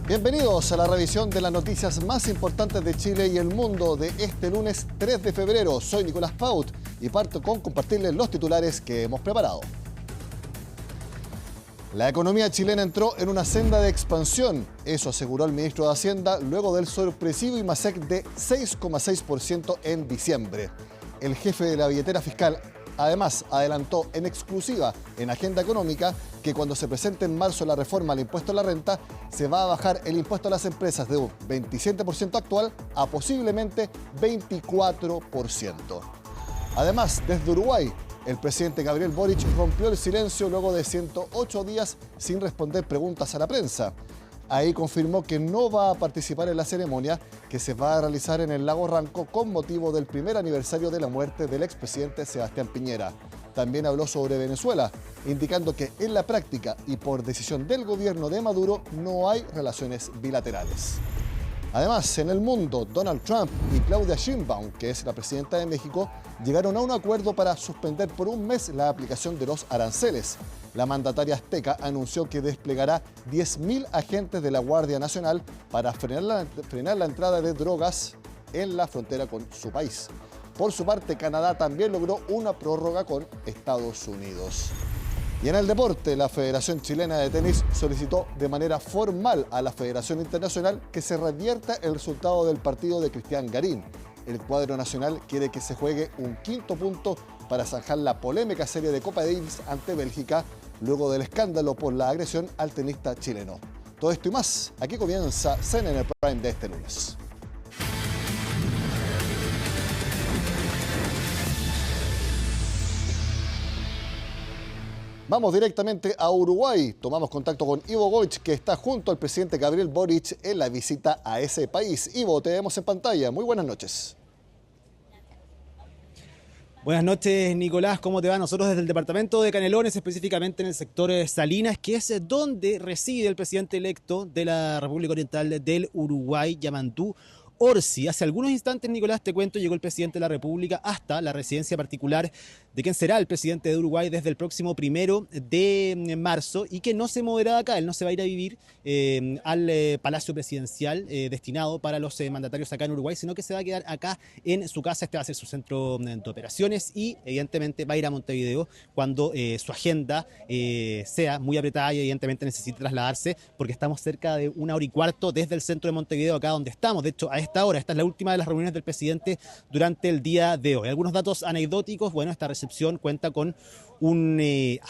Bienvenidos a la revisión de las noticias más importantes de Chile y el mundo de este lunes 3 de febrero. Soy Nicolás Paut y parto con compartirles los titulares que hemos preparado. La economía chilena entró en una senda de expansión. Eso aseguró el ministro de Hacienda luego del sorpresivo IMASEC de 6,6% en diciembre. El jefe de la billetera fiscal además adelantó en exclusiva en Agenda Económica que cuando se presente en marzo la reforma al impuesto a la renta, se va a bajar el impuesto a las empresas de un 27% actual a posiblemente 24%. Además, desde Uruguay, el presidente Gabriel Boric rompió el silencio luego de 108 días sin responder preguntas a la prensa. Ahí confirmó que no va a participar en la ceremonia que se va a realizar en el Lago Ranco con motivo del primer aniversario de la muerte del expresidente Sebastián Piñera. También habló sobre Venezuela, indicando que en la práctica y por decisión del gobierno de Maduro no hay relaciones bilaterales. Además, en el mundo, Donald Trump y Claudia Sheinbaum, que es la presidenta de México, llegaron a un acuerdo para suspender por un mes la aplicación de los aranceles. La mandataria azteca anunció que desplegará 10.000 agentes de la Guardia Nacional para frenar la entrada de drogas en la frontera con su país. Por su parte, Canadá también logró una prórroga con Estados Unidos. Y en el deporte, la Federación Chilena de Tenis solicitó de manera formal a la Federación Internacional que se revierta el resultado del partido de Cristian Garín. El cuadro nacional quiere que se juegue un quinto punto para zanjar la polémica serie de Copa Davis ante Bélgica, luego del escándalo por la agresión al tenista chileno. Todo esto y más, aquí comienza CNN Prime de este lunes. Vamos directamente a Uruguay. Tomamos contacto con Ivo Goich, que está junto al presidente Gabriel Boric en la visita a ese país. Ivo, te vemos en pantalla. Muy buenas noches. Buenas noches, Nicolás. ¿Cómo te va? Nosotros desde el departamento de Canelones, específicamente en el sector Salinas, que es donde reside el presidente electo de la República Oriental del Uruguay, Yamandú Orsi. Hace algunos instantes, Nicolás, te cuento, llegó el presidente de la República hasta la residencia particular de quien será el presidente de Uruguay desde el próximo 1 de marzo y que no se moverá de acá. Él no se va a ir a vivir al Palacio Presidencial destinado para los mandatarios acá en Uruguay, sino que se va a quedar acá en su casa. Este va a ser su centro de operaciones y evidentemente va a ir a Montevideo cuando su agenda sea muy apretada y evidentemente necesite trasladarse, porque estamos cerca de 1 hora y cuarto desde el centro de Montevideo, acá donde estamos. De hecho, a esta hora, esta es la última de las reuniones del presidente durante el día de hoy. Algunos datos anecdóticos: bueno, esta recepción cuenta con un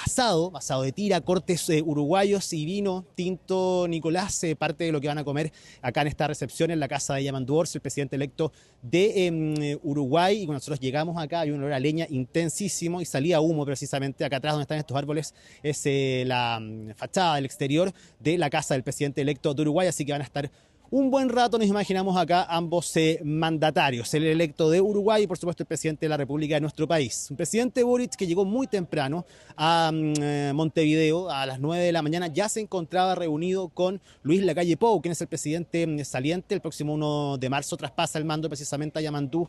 asado de tira, cortes uruguayos y vino tinto, Nicolás, parte de lo que van a comer acá en esta recepción en la casa de Yamandú Orsi, el presidente electo de Uruguay. Y cuando nosotros llegamos acá hay un olor a leña intensísimo y salía humo precisamente. Acá atrás donde están estos árboles es la fachada del exterior de la casa del presidente electo de Uruguay, así que van a estar un buen rato, nos imaginamos acá, ambos mandatarios, el electo de Uruguay y por supuesto el presidente de la República de nuestro país. Un presidente Boric que llegó muy temprano a Montevideo, a las 9 de la mañana, ya se encontraba reunido con Luis Lacalle Pou, quien es el presidente saliente. El próximo 1 de marzo traspasa el mando precisamente a Yamandú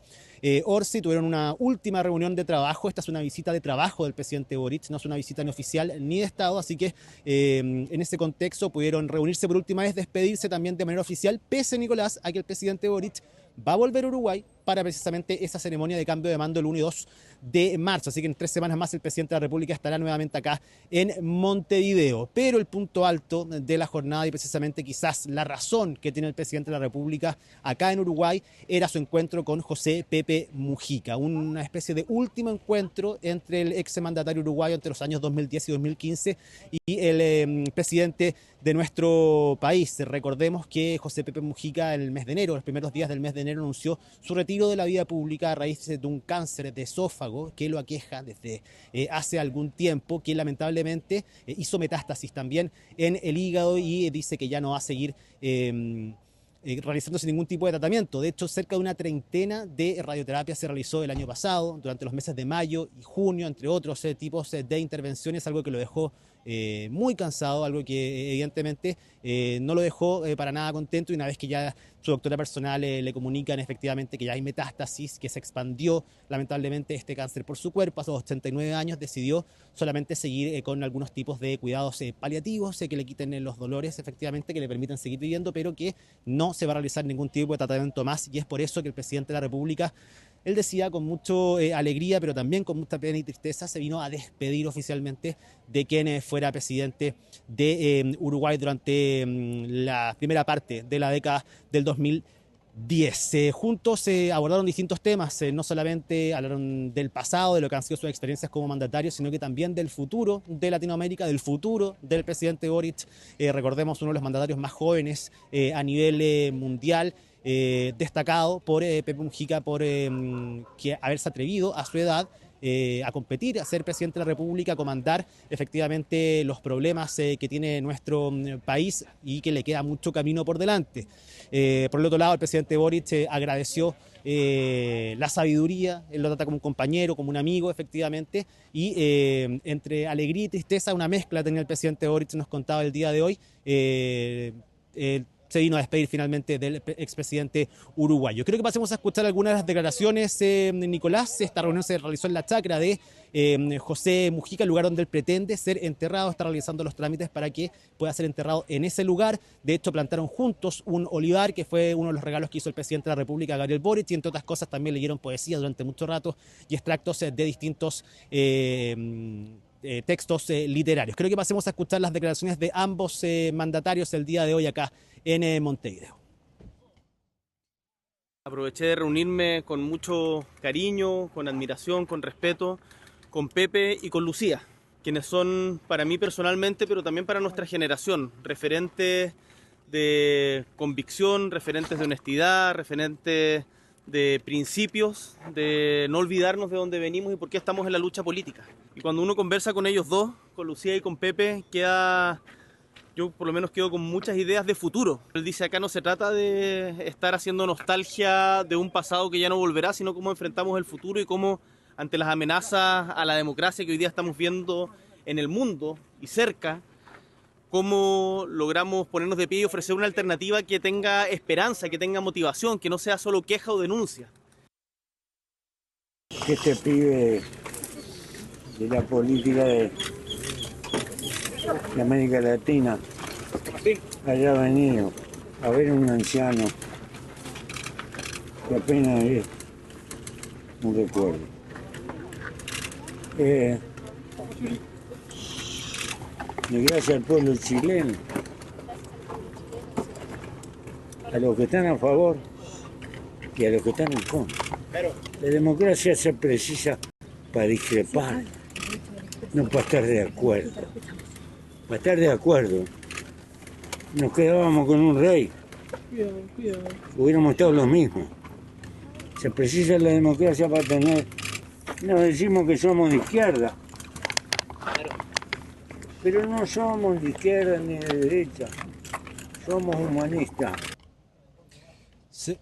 Orsi. Tuvieron una última reunión de trabajo. Esta es una visita de trabajo del presidente Boric, no es una visita ni oficial ni de Estado, así que en ese contexto pudieron reunirse por última vez, despedirse también de manera oficial, pese, Nicolás, a que el presidente Boric va a volver a Uruguay para precisamente esa ceremonia de cambio de mando el 1 y 2 de marzo. Así que en 3 semanas más el presidente de la República estará nuevamente acá en Montevideo. Pero el punto alto de la jornada y precisamente quizás la razón que tiene el presidente de la República acá en Uruguay era su encuentro con José Pepe Mujica. Una especie de último encuentro entre el ex mandatario uruguayo entre los años 2010 y 2015 y el presidente de nuestro país. Recordemos que José Pepe Mujica en el mes de enero, los primeros días del mes de enero, anunció su retiro de la vida pública a raíz de un cáncer de esófago que lo aqueja desde hace algún tiempo, que lamentablemente hizo metástasis también en el hígado y dice que ya no va a seguir realizándose ningún tipo de tratamiento. De hecho, cerca de una treintena de radioterapia se realizó el año pasado, durante los meses de mayo y junio, entre otros tipos de intervenciones, algo que lo dejó muy cansado, algo que evidentemente no lo dejó para nada contento, y una vez que ya su doctora personal le comunican efectivamente que ya hay metástasis, que se expandió lamentablemente este cáncer por su cuerpo, a sus 89 años decidió solamente seguir con algunos tipos de cuidados paliativos que le quiten los dolores efectivamente, que le permitan seguir viviendo, pero que no se va a realizar ningún tipo de tratamiento más, y es por eso que el presidente de la República, él decía con mucha alegría, pero también con mucha pena y tristeza, se vino a despedir oficialmente de quien fuera presidente de Uruguay durante la primera parte de la década del 2010. Juntos abordaron distintos temas, no solamente hablaron del pasado, de lo que han sido sus experiencias como mandatarios, sino que también del futuro de Latinoamérica, del futuro del presidente Boric. Recordemos, uno de los mandatarios más jóvenes a nivel mundial, destacado por Pepe Mujica por que haberse atrevido a su edad a competir, a ser presidente de la República, a comandar efectivamente los problemas que tiene nuestro país, y que le queda mucho camino por delante. Por el otro lado, el presidente Boric agradeció la sabiduría, él lo trata como un compañero, como un amigo efectivamente, y entre alegría y tristeza, una mezcla tenía el presidente Boric, nos contaba el día de hoy. Se vino a despedir finalmente del expresidente uruguayo. Creo que pasemos a escuchar algunas de las declaraciones, Nicolás. Esta reunión se realizó en la chacra de José Mujica, el lugar donde él pretende ser enterrado. Está realizando los trámites para que pueda ser enterrado en ese lugar. De hecho, plantaron juntos un olivar, que fue uno de los regalos que hizo el presidente de la República, Gabriel Boric, y entre otras cosas también leyeron poesía durante mucho rato y extractos de distintos textos literarios. Creo que pasemos a escuchar las declaraciones de ambos mandatarios el día de hoy acá en Montevideo. Aproveché de reunirme con mucho cariño, con admiración, con respeto, con Pepe y con Lucía, quienes son para mí personalmente, pero también para nuestra generación, referentes de convicción, referentes de honestidad, referentes de principios, de no olvidarnos de dónde venimos y por qué estamos en la lucha política. Y cuando uno conversa con ellos dos, con Lucía y con Pepe, yo por lo menos quedo con muchas ideas de futuro. Él dice, acá no se trata de estar haciendo nostalgia de un pasado que ya no volverá, sino cómo enfrentamos el futuro y cómo, ante las amenazas a la democracia que hoy día estamos viendo en el mundo y cerca, cómo logramos ponernos de pie y ofrecer una alternativa que tenga esperanza, que tenga motivación, que no sea solo queja o denuncia. Este pibe de la política de América Latina haya venido a ver a un anciano que apenas es un recuerdo. Y gracias al pueblo chileno, a los que están a favor y a los que están en contra. La democracia se precisa para discrepar, no para estar de acuerdo. Para estar de acuerdo, nos quedábamos con un rey, hubiéramos estado los mismos. Se precisa la democracia para tener, nos decimos que somos de izquierda, pero no somos de izquierda ni de derecha, somos humanistas.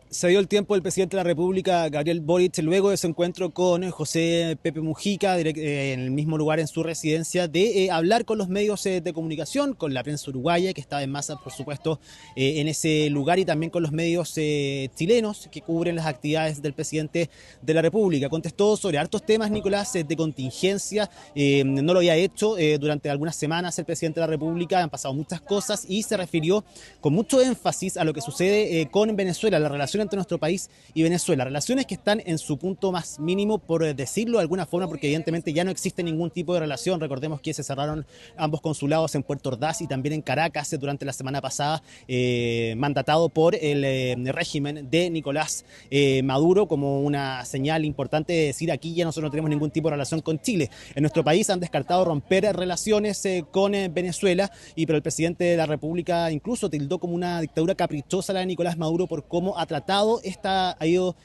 Se dio el tiempo del presidente de la República, Gabriel Boric, luego de su encuentro con José Pepe Mujica, en el mismo lugar en su residencia, de hablar con los medios de comunicación, con la prensa uruguaya, que estaba en masa, por supuesto, en ese lugar, y también con los medios chilenos que cubren las actividades del presidente de la República. Contestó sobre hartos temas, Nicolás, de contingencia. No lo había hecho durante algunas semanas el presidente de la República, han pasado muchas cosas, y se refirió con mucho énfasis a lo que sucede con Venezuela, la relación entre nuestro país y Venezuela, relaciones que están en su punto más mínimo, por decirlo de alguna forma, porque evidentemente ya no existe ningún tipo de relación. Recordemos que se cerraron ambos consulados en Puerto Ordaz y también en Caracas durante la semana pasada, mandatado por el régimen de Nicolás Maduro, como una señal importante de decir, aquí ya nosotros no tenemos ningún tipo de relación con Chile. En nuestro país han descartado romper relaciones con Venezuela, pero el presidente de la República incluso tildó como una dictadura caprichosa la de Nicolás Maduro por cómo ha tratado, ha ido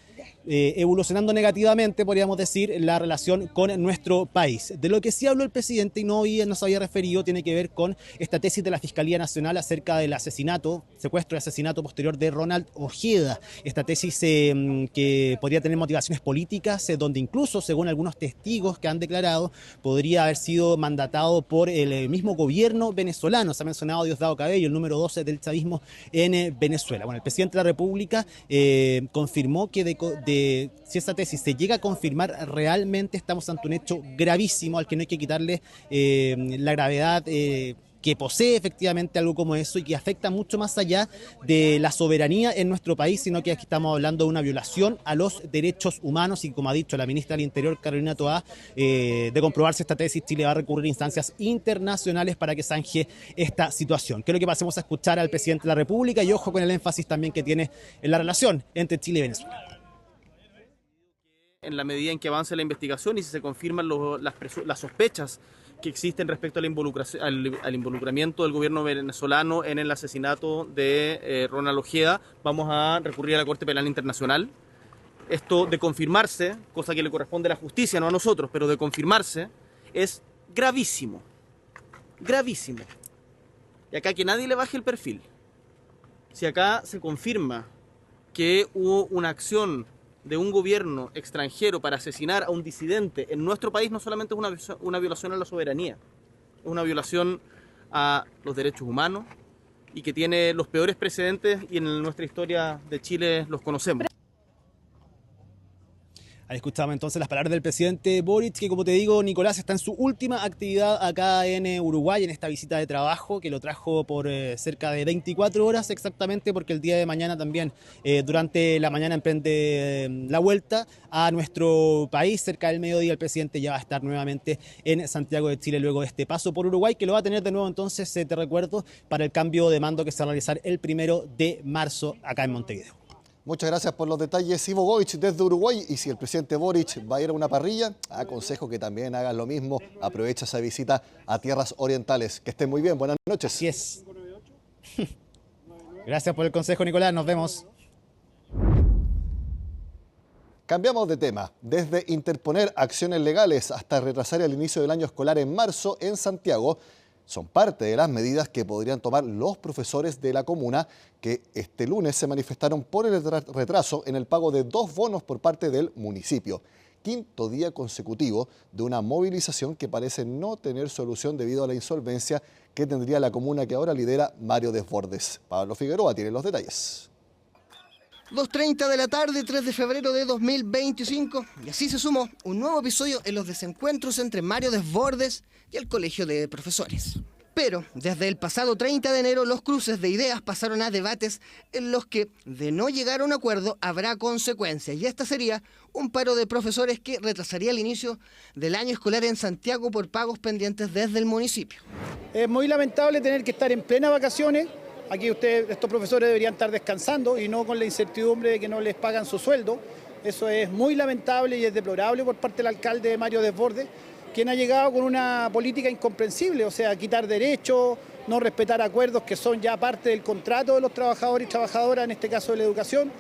evolucionando negativamente, podríamos decir, la relación con nuestro país. De lo que sí habló el presidente y no se había referido tiene que ver con esta tesis de la Fiscalía Nacional acerca del secuestro y asesinato posterior de Ronald Ojeda. Esta tesis que podría tener motivaciones políticas, donde incluso, según algunos testigos que han declarado, podría haber sido mandatado por el mismo gobierno venezolano. Se ha mencionado a Diosdado Cabello, el número 12 del chavismo en Venezuela. Bueno, el presidente de la República confirmó que si esa tesis se llega a confirmar, realmente estamos ante un hecho gravísimo al que no hay que quitarle la gravedad que posee efectivamente algo como eso y que afecta mucho más allá de la soberanía en nuestro país, sino que aquí estamos hablando de una violación a los derechos humanos y, como ha dicho la ministra del Interior, Carolina Toá, de comprobarse esta tesis, Chile va a recurrir a instancias internacionales para que zanje esta situación. Creo que pasemos a escuchar al presidente de la República y ojo con el énfasis también que tiene en la relación entre Chile y Venezuela. En la medida en que avance la investigación y si se confirman las sospechas que existen respecto al involucramiento del gobierno venezolano en el asesinato de Ronald Ojeda, vamos a recurrir a la Corte Penal Internacional. Esto, de confirmarse, cosa que le corresponde a la justicia, no a nosotros, pero de confirmarse, es gravísimo. Gravísimo. Y acá que nadie le baje el perfil. Si acá se confirma que hubo una acción de un gobierno extranjero para asesinar a un disidente en nuestro país, no solamente es una violación a la soberanía, es una violación a los derechos humanos y que tiene los peores precedentes y en nuestra historia de Chile los conocemos. Ahí escuchamos entonces las palabras del presidente Boric, que, como te digo, Nicolás, está en su última actividad acá en Uruguay, en esta visita de trabajo que lo trajo por cerca de 24 horas exactamente, porque el día de mañana también, durante la mañana, emprende la vuelta a nuestro país. Cerca del mediodía el presidente ya va a estar nuevamente en Santiago de Chile luego de este paso por Uruguay, que lo va a tener de nuevo entonces, te recuerdo, para el cambio de mando que se va a realizar el 1 de marzo acá en Montevideo. Muchas gracias por los detalles, Ivo Goich, desde Uruguay. Y si el presidente Boric va a ir a una parrilla, aconsejo que también hagan lo mismo. Aprovecha esa visita a tierras orientales. Que estén muy bien, buenas noches. Así es. Gracias por el consejo, Nicolás, nos vemos. Cambiamos de tema. Desde interponer acciones legales hasta retrasar el inicio del año escolar en marzo en Santiago, son parte de las medidas que podrían tomar los profesores de la comuna que este lunes se manifestaron por el retraso en el pago de 2 bonos por parte del municipio. Quinto día consecutivo de una movilización que parece no tener solución debido a la insolvencia que tendría la comuna que ahora lidera Mario Desbordes. Pablo Figueroa tiene los detalles. 2:30 de la tarde, 3 de febrero de 2025, y así se sumó un nuevo episodio en los desencuentros entre Mario Desbordes y el Colegio de Profesores. Pero desde el pasado 30 de enero los cruces de ideas pasaron a debates en los que, de no llegar a un acuerdo, habrá consecuencias, y esta sería un paro de profesores que retrasaría el inicio del año escolar en Santiago por pagos pendientes desde el municipio. Es muy lamentable tener que estar en plenas vacaciones. Aquí estos profesores deberían estar descansando y no con la incertidumbre de que no les pagan su sueldo. Eso es muy lamentable y es deplorable por parte del alcalde Mario Desbordes, quien ha llegado con una política incomprensible, o sea, quitar derechos, no respetar acuerdos que son ya parte del contrato de los trabajadores y trabajadoras, en este caso de la educación.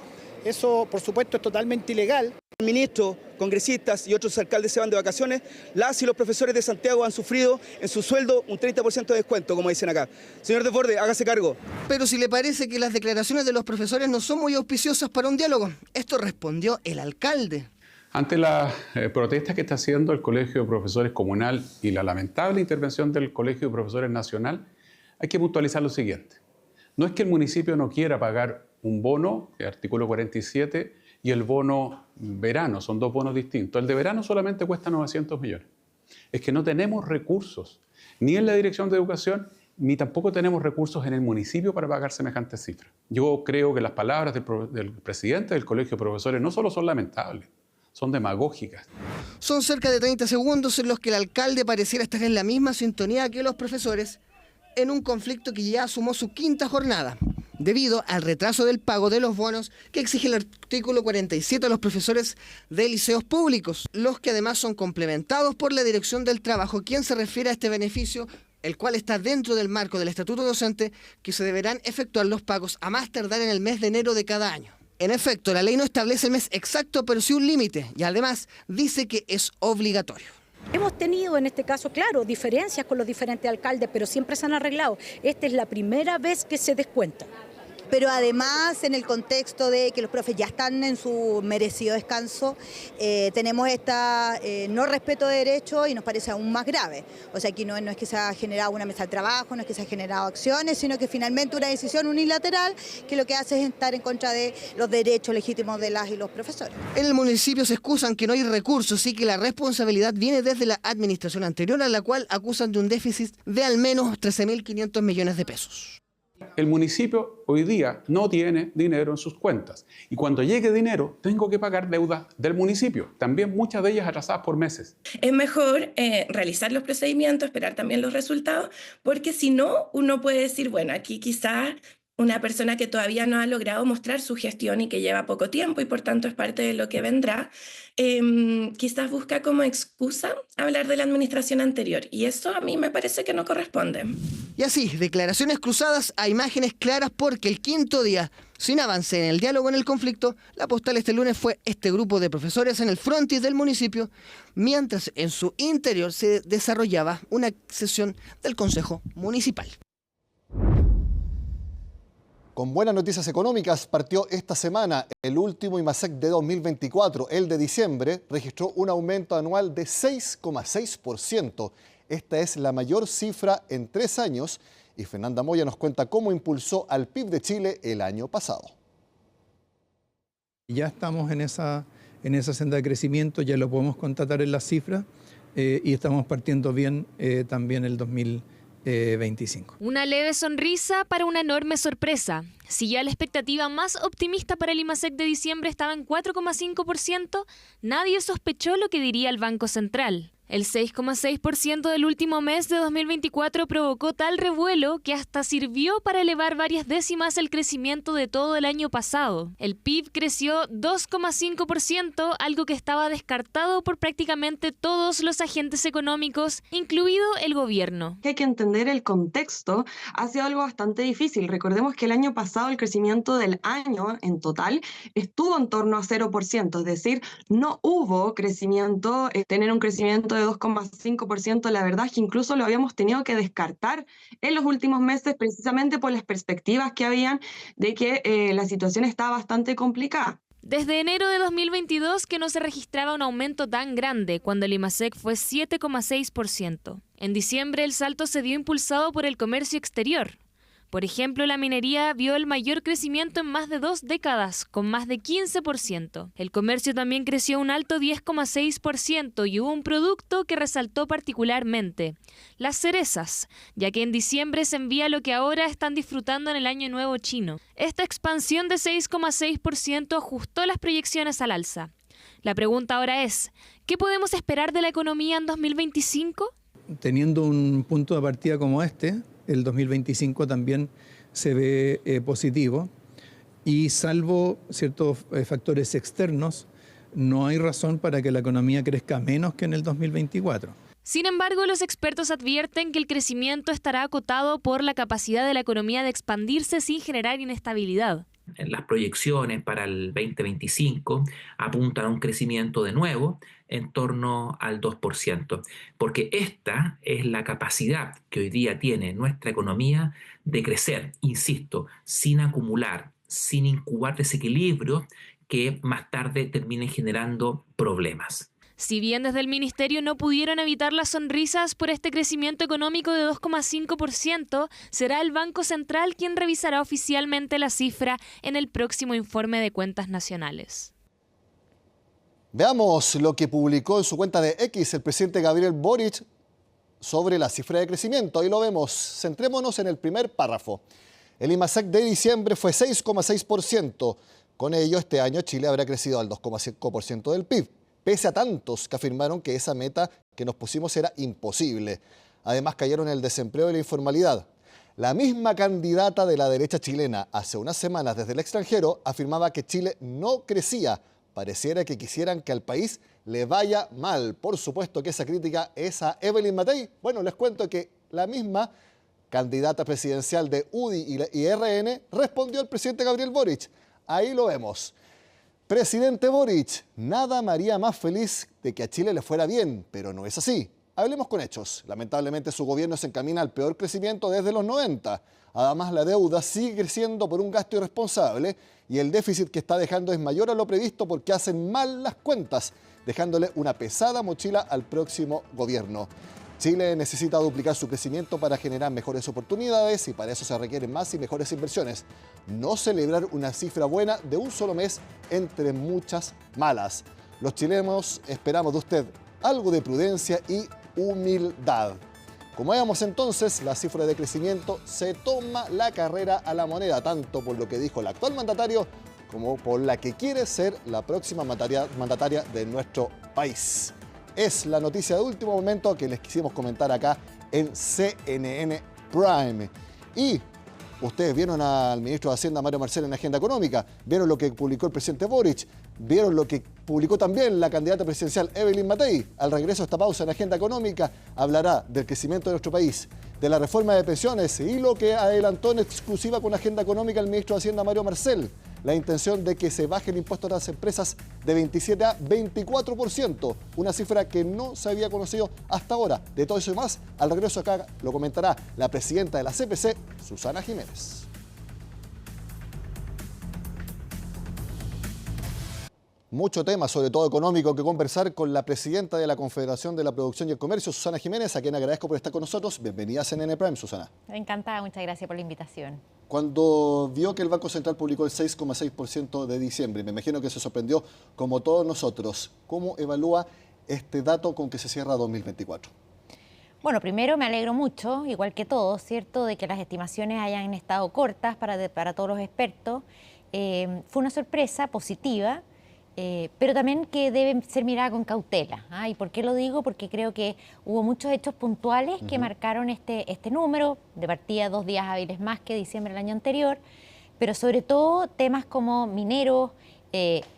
Eso, por supuesto, es totalmente ilegal. Ministros, congresistas y otros alcaldes se van de vacaciones. Las y los profesores de Santiago han sufrido en su sueldo un 30% de descuento, como dicen acá. Señor Desbordes, hágase cargo. Pero si le parece que las declaraciones de los profesores no son muy auspiciosas para un diálogo, esto respondió el alcalde. Ante la protesta que está haciendo el Colegio de Profesores Comunal y la lamentable intervención del Colegio de Profesores Nacional, hay que puntualizar lo siguiente. No es que el municipio no quiera pagar un bono, el artículo 47, y el bono verano, son 2 bonos distintos. El de verano solamente cuesta 900 millones. Es que no tenemos recursos, ni en la Dirección de Educación, ni tampoco tenemos recursos en el municipio para pagar semejantes cifras. Yo creo que las palabras del presidente del Colegio de Profesores no solo son lamentables, son demagógicas. Son cerca de 30 segundos en los que el alcalde pareciera estar en la misma sintonía que los profesores en un conflicto que ya sumó su 5ª jornada, debido al retraso del pago de los bonos que exige el artículo 47 a los profesores de liceos públicos, los que además son complementados por la Dirección del Trabajo, quien se refiere a este beneficio, el cual está dentro del marco del Estatuto Docente, que se deberán efectuar los pagos a más tardar en el mes de enero de cada año. En efecto, la ley no establece el mes exacto, pero sí un límite, y además dice que es obligatorio. Hemos tenido en este caso, claro, diferencias con los diferentes alcaldes, pero siempre se han arreglado. Esta es la primera vez que se descuenta. Pero además, en el contexto de que los profes ya están en su merecido descanso, tenemos no respeto de derechos y nos parece aún más grave. O sea, aquí no es que se ha generado una mesa de trabajo, no es que se ha generado acciones, sino que finalmente una decisión unilateral que lo que hace es estar en contra de los derechos legítimos de las y los profesores. En el municipio se excusan que no hay recursos y que la responsabilidad viene desde la administración anterior, a la cual acusan de un déficit de al menos 13.500 millones de pesos. El municipio hoy día no tiene dinero en sus cuentas y cuando llegue dinero tengo que pagar deudas del municipio, también muchas de ellas atrasadas por meses. Es mejor realizar los procedimientos, esperar también los resultados, porque si no, uno puede decir, bueno, aquí quizás una persona que todavía no ha logrado mostrar su gestión y que lleva poco tiempo y por tanto es parte de lo que vendrá, quizás busca como excusa hablar de la administración anterior y eso a mí me parece que no corresponde. Y así, declaraciones cruzadas a imágenes claras porque el quinto día, sin avance en el diálogo en el conflicto, la postal este lunes fue este grupo de profesores en el frontis del municipio, mientras en su interior se desarrollaba una sesión del Consejo Municipal. Con buenas noticias económicas, partió esta semana el último IMASEC de 2024. El de diciembre registró un aumento anual de 6,6%. Esta es la mayor cifra en 3 años y Fernanda Moya nos cuenta cómo impulsó al PIB de Chile el año pasado. Ya estamos en esa senda de crecimiento, ya lo podemos constatar en las cifras y estamos partiendo bien también el 2025. Una leve sonrisa para una enorme sorpresa. Si ya la expectativa más optimista para el IMASEC de diciembre estaba en 4,5%, nadie sospechó lo que diría el Banco Central. El 6,6% del último mes de 2024 provocó tal revuelo que hasta sirvió para elevar varias décimas el crecimiento de todo el año pasado. El PIB creció 2,5%, algo que estaba descartado por prácticamente todos los agentes económicos, incluido el gobierno. Hay que entender el contexto, ha sido algo bastante difícil. Recordemos que el año pasado el crecimiento del año en total estuvo en torno a 0%, es decir, no hubo crecimiento, tener un crecimiento de 2,5%, la verdad es que incluso lo habíamos tenido que descartar en los últimos meses precisamente por las perspectivas que habían de que la situación estaba bastante complicada. Desde enero de 2022 que no se registraba un aumento tan grande, cuando el IMASEC fue 7,6%. En diciembre el salto se dio impulsado por el comercio exterior. Por ejemplo, la minería vio el mayor crecimiento en más de 2 décadas, con más de 15%. El comercio también creció un alto 10,6% y hubo un producto que resaltó particularmente: las cerezas, ya que en diciembre se envía lo que ahora están disfrutando en el Año Nuevo chino. Esta expansión de 6,6% ajustó las proyecciones al alza. La pregunta ahora es, ¿qué podemos esperar de la economía en 2025? Teniendo un punto de partida como este, el 2025 también se ve positivo y salvo ciertos factores externos, no hay razón para que la economía crezca menos que en el 2024. Sin embargo, los expertos advierten que el crecimiento estará acotado por la capacidad de la economía de expandirse sin generar inestabilidad. Las proyecciones para el 2025 apuntan a un crecimiento de nuevo en torno al 2%, porque esta es la capacidad que hoy día tiene nuestra economía de crecer, insisto, sin acumular, sin incubar desequilibrios que más tarde terminen generando problemas. Si bien desde el Ministerio no pudieron evitar las sonrisas por este crecimiento económico de 2,5%, será el Banco Central quien revisará oficialmente la cifra en el próximo informe de cuentas nacionales. Veamos lo que publicó en su cuenta de X el presidente Gabriel Boric sobre la cifra de crecimiento. Ahí lo vemos. Centrémonos en el primer párrafo. El IMASEC de diciembre fue 6,6%. Con ello, este año Chile habrá crecido al 2,5% del PIB. Pese a tantos que afirmaron que esa meta que nos pusimos era imposible. Además, cayeron el desempleo y la informalidad. La misma candidata de la derecha chilena hace unas semanas desde el extranjero afirmaba que Chile no crecía. Pareciera que quisieran que al país le vaya mal. Por supuesto que esa crítica es a Evelyn Matei. Bueno, les cuento que la misma candidata presidencial de UDI y RN respondió al presidente Gabriel Boric. ahí lo vemos. Presidente Boric, nada me haría más feliz de que a Chile le fuera bien, pero no es así. Hablemos con hechos. Lamentablemente su gobierno se encamina al peor crecimiento desde los 90. Además, la deuda sigue creciendo por un gasto irresponsable y el déficit que está dejando es mayor a lo previsto porque hacen mal las cuentas, dejándole una pesada mochila al próximo gobierno. Chile necesita duplicar su crecimiento para generar mejores oportunidades y para eso se requieren más y mejores inversiones. No celebrar una cifra buena de un solo mes entre muchas malas. Los chilenos esperamos de usted algo de prudencia y humildad. Como veamos entonces, la cifra de crecimiento se toma la carrera a la moneda, tanto por lo que dijo el actual mandatario como por la que quiere ser la próxima mandataria de nuestro país. Es la noticia de último momento que les quisimos comentar acá en CNN Prime. Y ustedes vieron al ministro de Hacienda, Mario Marcel, en Agenda Económica, vieron lo que publicó el presidente Boric, vieron lo que publicó también la candidata presidencial Evelyn Matei. Al regreso de esta pausa en Agenda Económica hablará del crecimiento de nuestro país, de la reforma de pensiones y lo que adelantó en exclusiva con Agenda Económica el ministro de Hacienda, Mario Marcel, la intención de que se baje el impuesto a las empresas de 27 a 24%, una cifra que no se había conocido hasta ahora. De todo eso y más, al regreso acá lo comentará la presidenta de la CPC, Susana Jiménez. Mucho tema, sobre todo económico, que conversar con la presidenta de la Confederación de la Producción y el Comercio, Susana Jiménez, a quien agradezco por estar con nosotros. Bienvenida a CNN Prime, Susana. Encantada, muchas gracias por la invitación. Cuando vio que el Banco Central publicó el 6,6% de diciembre, me imagino que se sorprendió como todos nosotros. ¿Cómo evalúa este dato con que se cierra 2024? Bueno, primero me alegro mucho, igual que todos, ¿cierto?, de que las estimaciones hayan estado cortas para todos los expertos. Fue una sorpresa positiva. Pero también que debe ser mirada con cautela. ¿Y por qué lo digo? Porque creo que hubo muchos hechos puntuales que marcaron este número, de partida 2 días hábiles más que diciembre del año anterior, pero sobre todo temas como mineros,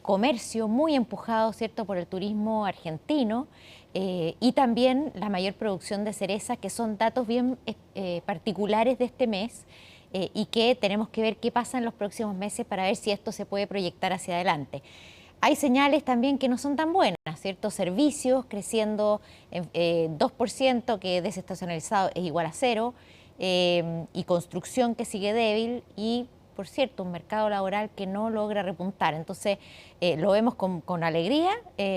comercio muy empujado, ¿cierto?, por el turismo argentino, y también la mayor producción de cerezas, que son datos bien particulares de este mes, y que tenemos que ver qué pasa en los próximos meses para ver si esto se puede proyectar hacia adelante. Hay señales también que no son tan buenas, ¿cierto? Servicios creciendo 2%, que desestacionalizado es igual a 0, y construcción que sigue débil y, por cierto, un mercado laboral que no logra repuntar. Entonces, lo vemos con alegría,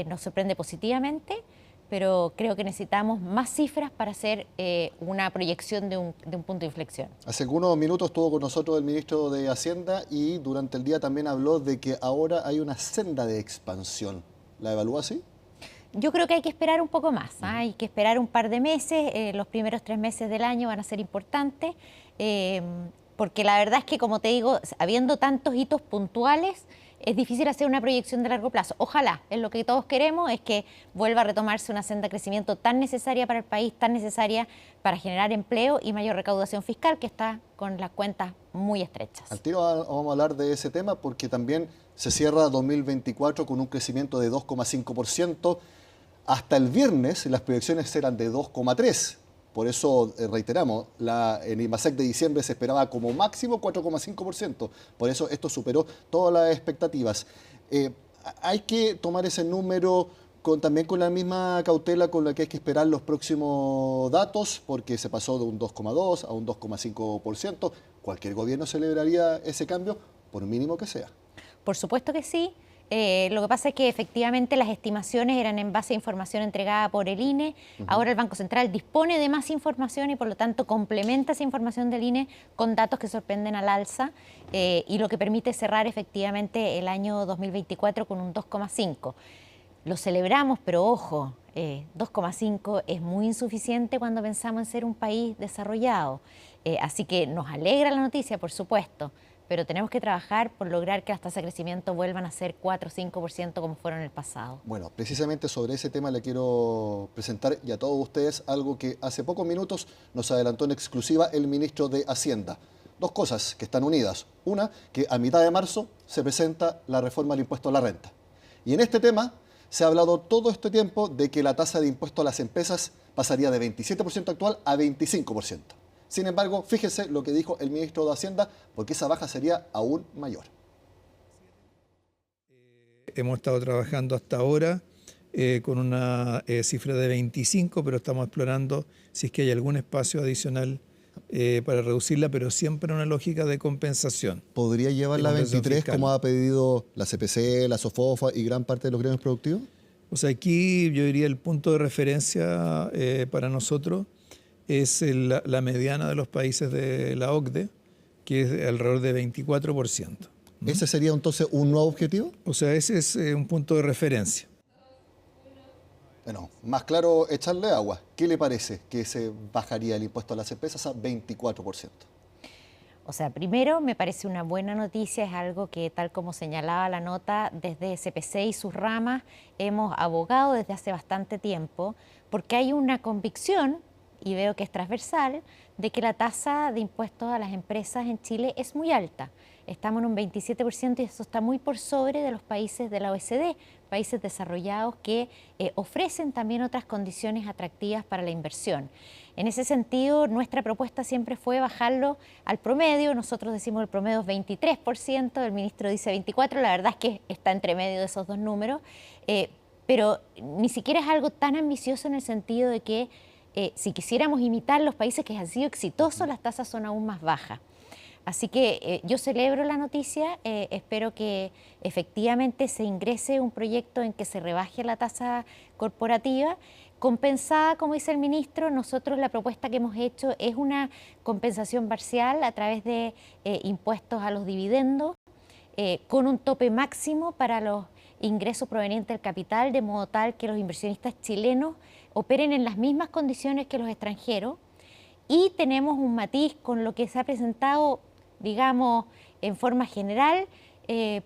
nos sorprende positivamente, pero creo que necesitamos más cifras para hacer una proyección de un punto de inflexión. Hace algunos minutos estuvo con nosotros el ministro de Hacienda y durante el día también habló de que ahora hay una senda de expansión. ¿La evalúa así? Yo creo que hay que esperar un poco más, hay que esperar un par de meses, los primeros 3 meses del año van a ser importantes, porque la verdad es que, como te digo, habiendo tantos hitos puntuales, es difícil hacer una proyección de largo plazo. Ojalá, es lo que todos queremos, es que vuelva a retomarse una senda de crecimiento tan necesaria para el país, tan necesaria para generar empleo y mayor recaudación fiscal, que está con las cuentas muy estrechas. Al tiro vamos a hablar de ese tema porque también se cierra 2024 con un crecimiento de 2,5%. Hasta el viernes las proyecciones eran de 2,3%. Por eso reiteramos, en IMASEC de diciembre se esperaba como máximo 4,5%. Por eso esto superó todas las expectativas. Hay que tomar ese número también con la misma cautela con la que hay que esperar los próximos datos, porque se pasó de un 2,2% a un 2,5%. Cualquier gobierno celebraría ese cambio, por mínimo que sea. Por supuesto que sí. Lo que pasa es que efectivamente las estimaciones eran en base a información entregada por el INE. Ahora el Banco Central dispone de más información y por lo tanto complementa esa información del INE con datos que sorprenden al alza, y lo que permite cerrar efectivamente el año 2024 con un 2,5%. Lo celebramos, pero ojo, 2,5% es muy insuficiente cuando pensamos en ser un país desarrollado. Así que nos alegra la noticia, por supuesto, pero tenemos que trabajar por lograr que las tasas de crecimiento vuelvan a ser 4 o 5% como fueron en el pasado. Bueno, precisamente sobre ese tema le quiero presentar y a todos ustedes algo que hace pocos minutos nos adelantó en exclusiva el ministro de Hacienda. 2 cosas que están unidas. Una, que a mitad de marzo se presenta la reforma del impuesto a la renta. Y en este tema se ha hablado todo este tiempo de que la tasa de impuesto a las empresas pasaría de 27% actual a 25%. Sin embargo, fíjese lo que dijo el ministro de Hacienda, porque esa baja sería aún mayor. hemos estado trabajando hasta ahora con una cifra de 25, pero estamos explorando si es que hay algún espacio adicional para reducirla, pero siempre en una lógica de compensación. ¿Podría llevar la 23 fiscal, como ha pedido la CPC, la SOFOFA y gran parte de los gremios productivos? O sea, aquí yo diría el punto de referencia para nosotros es la mediana de los países de la OCDE, que es alrededor de 24%. ¿Ese sería entonces un nuevo objetivo? O sea, ese es un punto de referencia. Bueno, más claro, echarle agua. ¿Qué le parece que se bajaría el impuesto a las empresas a 24%? O sea, primero me parece una buena noticia, es algo que tal como señalaba la nota, desde CPC y sus ramas hemos abogado desde hace bastante tiempo, porque hay una convicción, y veo que es transversal, de que la tasa de impuestos a las empresas en Chile es muy alta. Estamos en un 27% y eso está muy por sobre de los países de la OECD, países desarrollados que ofrecen también otras condiciones atractivas para la inversión. En ese sentido, nuestra propuesta siempre fue bajarlo al promedio. Nosotros decimos el promedio es 23%, el ministro dice 24%, la verdad es que está entre medio de esos dos números, pero ni siquiera es algo tan ambicioso en el sentido de que si quisiéramos imitar los países que han sido exitosos, las tasas son aún más bajas. Así que yo celebro la noticia, espero que efectivamente se ingrese un proyecto en que se rebaje la tasa corporativa, compensada, como dice el ministro. Nosotros la propuesta que hemos hecho es una compensación parcial a través de impuestos a los dividendos, con un tope máximo para los ingresos provenientes del capital, de modo tal que los inversionistas chilenos operen en las mismas condiciones que los extranjeros. Y tenemos un matiz con lo que se ha presentado, digamos, en forma general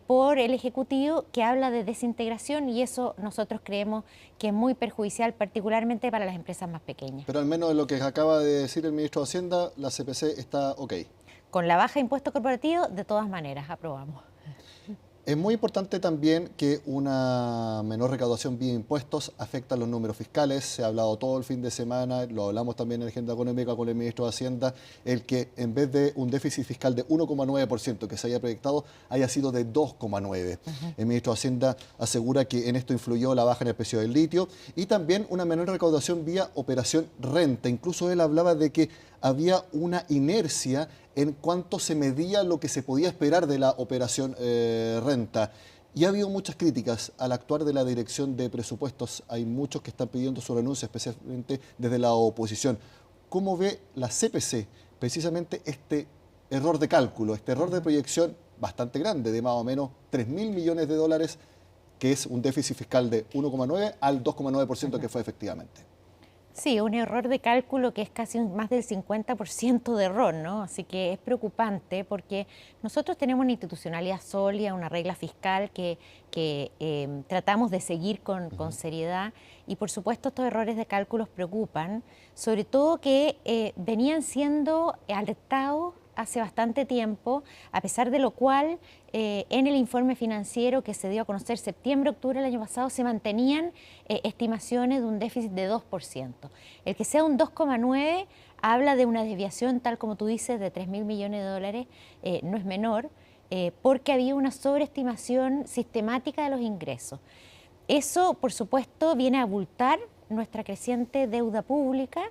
por el Ejecutivo, que habla de desintegración, y eso nosotros creemos que es muy perjudicial, particularmente para las empresas más pequeñas. Pero al menos en lo que acaba de decir el ministro de Hacienda, la CPC está ok. Con la baja de impuesto corporativo, de todas maneras, aprobamos. Es muy importante también que una menor recaudación vía impuestos afecta a los números fiscales. Se ha hablado todo el fin de semana, lo hablamos también en la agenda económica con el ministro de Hacienda, el que en vez de un déficit fiscal de 1,9% que se haya proyectado, haya sido de 2,9%. El ministro de Hacienda asegura que en esto influyó la baja en el precio del litio y también una menor recaudación vía operación renta. Incluso él hablaba de que había una inercia en cuanto se medía lo que se podía esperar de la operación renta. Y ha habido muchas críticas al actuar de la Dirección de Presupuestos. Hay muchos que están pidiendo su renuncia, especialmente desde la oposición. ¿Cómo ve la CPC precisamente este error de cálculo, este error de proyección bastante grande, de más o menos 3.000 millones de dólares, que es un déficit fiscal de 1,9 al 2,9% que fue efectivamente? Sí, un error de cálculo que es casi más del 50% de error, ¿no? Así que es preocupante porque nosotros tenemos una institucionalidad sólida, una regla fiscal que tratamos de seguir con seriedad, y por supuesto estos errores de cálculos preocupan, sobre todo que venían siendo alertados hace bastante tiempo, a pesar de lo cual en el informe financiero que se dio a conocer septiembre-octubre del año pasado se mantenían estimaciones de un déficit de 2%. El que sea un 2,9 habla de una desviación, tal como tú dices, de 3.000 millones de dólares, no es menor, porque había una sobreestimación sistemática de los ingresos. Eso, por supuesto, viene a abultar nuestra creciente deuda pública,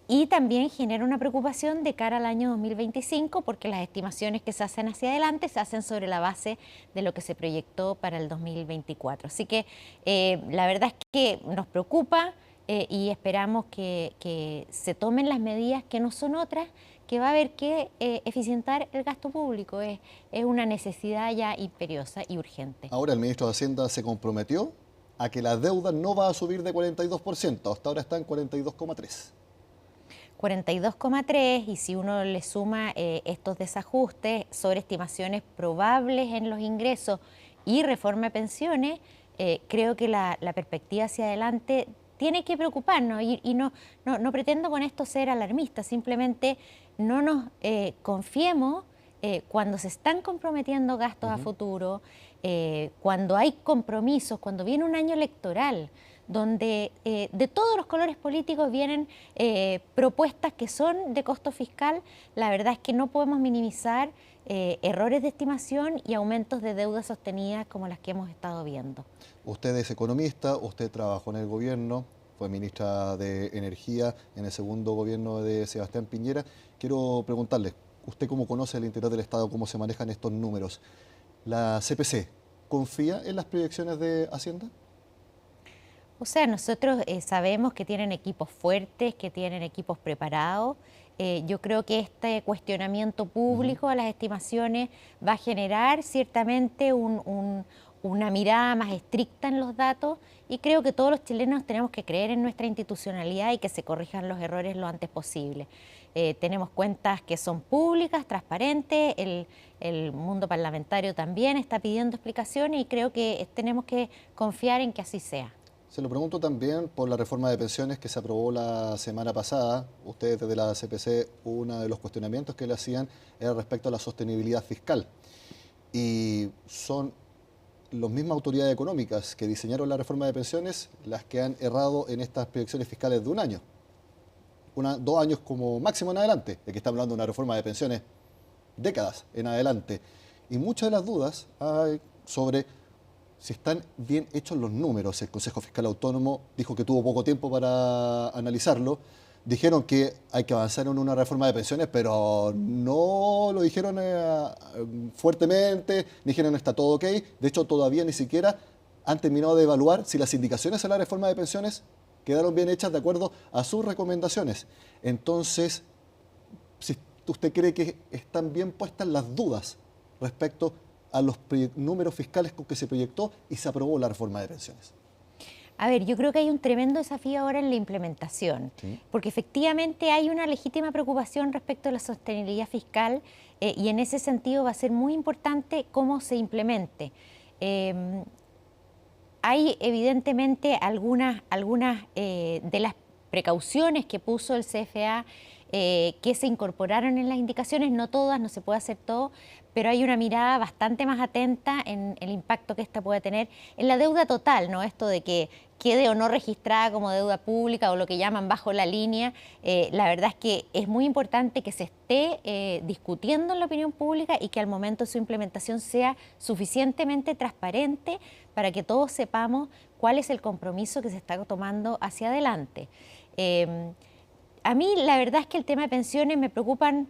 y también genera una preocupación de cara al año 2025, porque las estimaciones que se hacen hacia adelante se hacen sobre la base de lo que se proyectó para el 2024. Así que la verdad es que nos preocupa y esperamos que se tomen las medidas, que no son otras, que va a haber que eficientar el gasto público. Es una necesidad ya imperiosa y urgente. Ahora el ministro de Hacienda se comprometió a que la deuda no va a subir de 42%, hasta ahora está en 42,3%. 42,3%, y si uno le suma estos desajustes, sobreestimaciones probables en los ingresos y reforma de pensiones, creo que la perspectiva hacia adelante tiene que preocuparnos, y no pretendo con esto ser alarmista, simplemente no nos confiemos cuando se están comprometiendo gastos a futuro, cuando hay compromisos, cuando viene un año electoral, donde de todos los colores políticos vienen propuestas que son de costo fiscal. La verdad es que no podemos minimizar errores de estimación y aumentos de deuda sostenida como las que hemos estado viendo. Usted es economista, usted trabajó en el gobierno, fue ministra de Energía en el segundo gobierno de Sebastián Piñera. Quiero preguntarle, usted cómo conoce el interior del Estado, cómo se manejan estos números. ¿La CPC confía en las proyecciones de Hacienda? O sea, nosotros sabemos que tienen equipos fuertes, que tienen equipos preparados. Yo creo que este cuestionamiento público a las estimaciones va a generar ciertamente una mirada más estricta en los datos, y creo que todos los chilenos tenemos que creer en nuestra institucionalidad y que se corrijan los errores lo antes posible. Tenemos cuentas que son públicas, transparentes, el mundo parlamentario también está pidiendo explicaciones y creo que tenemos que confiar en que así sea. Se lo pregunto también por la reforma de pensiones que se aprobó la semana pasada. Ustedes desde la CPC, uno de los cuestionamientos que le hacían era respecto a la sostenibilidad fiscal. Y son las mismas autoridades económicas que diseñaron la reforma de pensiones las que han errado en estas proyecciones fiscales de un año. 2 años como máximo en adelante, de que estamos hablando de una reforma de pensiones décadas en adelante. Y muchas de las dudas hay sobre si están bien hechos los números. El Consejo Fiscal Autónomo dijo que tuvo poco tiempo para analizarlo. Dijeron que hay que avanzar en una reforma de pensiones, pero no lo dijeron fuertemente, dijeron está todo ok. De hecho, todavía ni siquiera han terminado de evaluar si las indicaciones a la reforma de pensiones quedaron bien hechas de acuerdo a sus recomendaciones. Entonces, si usted cree que están bien puestas las dudas respecto a los números fiscales con que se proyectó y se aprobó la reforma de pensiones. A ver, yo creo que hay un tremendo desafío ahora en la implementación, porque efectivamente hay una legítima preocupación respecto a la sostenibilidad fiscal y en ese sentido va a ser muy importante cómo se implemente. Hay evidentemente algunas de las precauciones que puso el CFA que se incorporaron en las indicaciones, no todas, no se puede hacer todo, pero hay una mirada bastante más atenta en el impacto que esta puede tener en la deuda total, ¿no? Esto de que quede o no registrada como deuda pública o lo que llaman bajo la línea, la verdad es que es muy importante que se esté discutiendo en la opinión pública y que al momento de su implementación sea suficientemente transparente para que todos sepamos cuál es el compromiso que se está tomando hacia adelante. A mí la verdad es que el tema de pensiones me preocupan,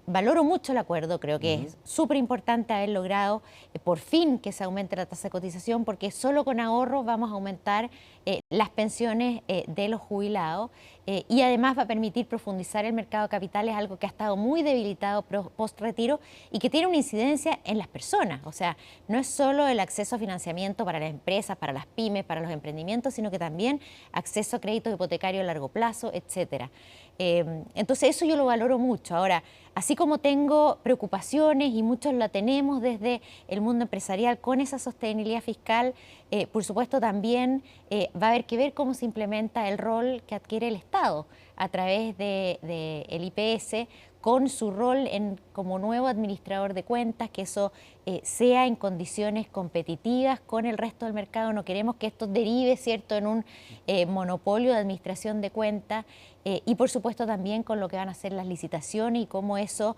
valoro mucho el acuerdo, creo que es súper importante haber logrado por fin que se aumente la tasa de cotización, porque solo con ahorros vamos a aumentar las pensiones de los jubilados y además va a permitir profundizar el mercado de capitales, algo que ha estado muy debilitado post-retiro y que tiene una incidencia en las personas. O sea, no es solo el acceso a financiamiento para las empresas, para las pymes, para los emprendimientos, sino que también acceso a créditos hipotecarios a largo plazo, etcétera. Entonces eso yo lo valoro mucho. Ahora, así como tengo preocupaciones y muchos la tenemos desde el mundo empresarial con esa sostenibilidad fiscal, por supuesto también va a haber que ver cómo se implementa el rol que adquiere el Estado a través del IPS con su rol como nuevo administrador de cuentas, que eso sea en condiciones competitivas con el resto del mercado. No queremos que esto derive, ¿cierto?, en un monopolio de administración de cuentas y por supuesto también con lo que van a ser las licitaciones y cómo eso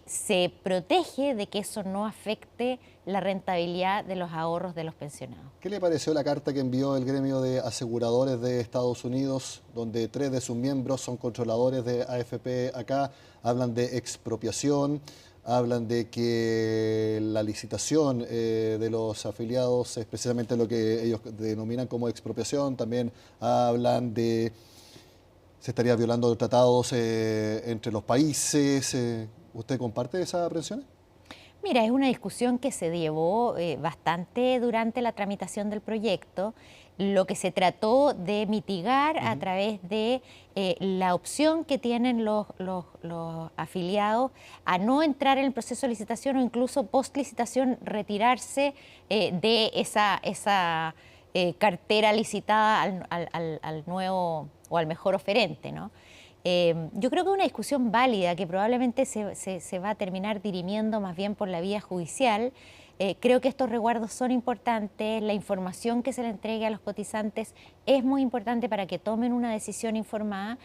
se protege de que eso no afecte la rentabilidad de los ahorros de los pensionados. ¿Qué le pareció la carta que envió el gremio de aseguradores de Estados Unidos, donde 3 de sus miembros son controladores de AFP acá? Hablan de expropiación, hablan de que la licitación de los afiliados es precisamente lo que ellos denominan como expropiación. También hablan de se estaría violando tratados entre los países. ¿Usted comparte esas aprensiones? Mira, es una discusión que se llevó bastante durante la tramitación del proyecto. Lo que se trató de mitigar a través de la opción que tienen los afiliados a no entrar en el proceso de licitación o incluso post-licitación retirarse de esa cartera licitada al nuevo o al mejor oferente, ¿no? Yo creo que es una discusión válida que probablemente se va a terminar dirimiendo más bien por la vía judicial. Creo que estos resguardos son importantes, la información que se le entregue a los cotizantes es muy importante para que tomen una decisión informada,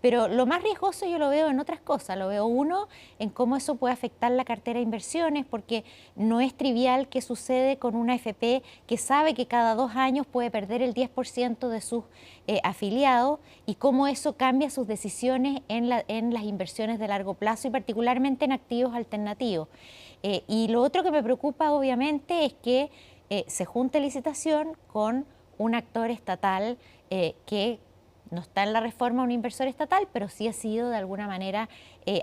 pero lo más riesgoso yo lo veo en otras cosas. Lo veo, uno, en cómo eso puede afectar la cartera de inversiones, porque no es trivial que sucede con una AFP que sabe que cada 2 años puede perder el 10% de sus afiliados, y cómo eso cambia sus decisiones en las inversiones de largo plazo y particularmente en activos alternativos. Y lo otro que me preocupa obviamente es que se junte licitación con un actor estatal que no está en la reforma, un inversor estatal, pero sí ha sido de alguna manera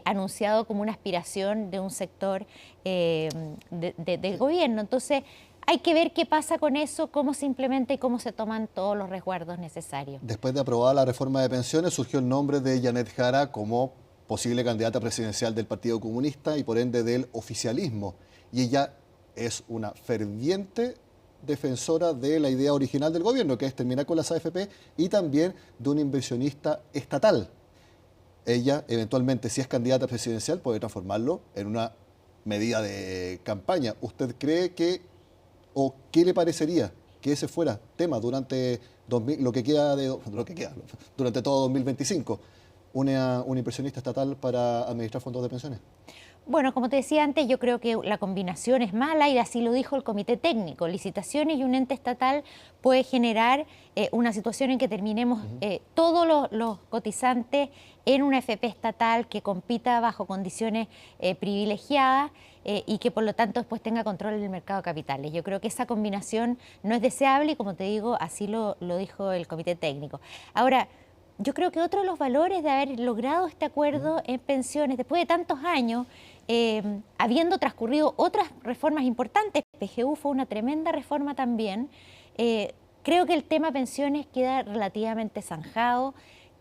anunciado como una aspiración de un sector del gobierno. Entonces hay que ver qué pasa con eso, cómo se implementa y cómo se toman todos los resguardos necesarios. Después de aprobada la reforma de pensiones, surgió el nombre de Janet Jara como posible candidata presidencial del Partido Comunista y por ende del oficialismo. Y ella es una ferviente defensora de la idea original del gobierno, que es terminar con las AFP, y también de un inversionista estatal. Ella, eventualmente, si es candidata presidencial, puede transformarlo en una medida de campaña. ¿Usted cree que, o qué le parecería que ese fuera tema durante durante todo 2025? Un inversionista estatal para administrar fondos de pensiones. Bueno, como te decía antes, yo creo que la combinación es mala y así lo dijo el comité técnico. Licitaciones y un ente estatal puede generar una situación en que terminemos todos los cotizantes en una AFP estatal que compita bajo condiciones privilegiadas y que por lo tanto después tenga control en el mercado de capitales. Yo creo que esa combinación no es deseable y, como te digo, así lo dijo el comité técnico. Ahora, yo creo que otro de los valores de haber logrado este acuerdo en pensiones después de tantos años, habiendo transcurrido otras reformas importantes, PGU fue una tremenda reforma también, creo que el tema pensiones queda relativamente zanjado.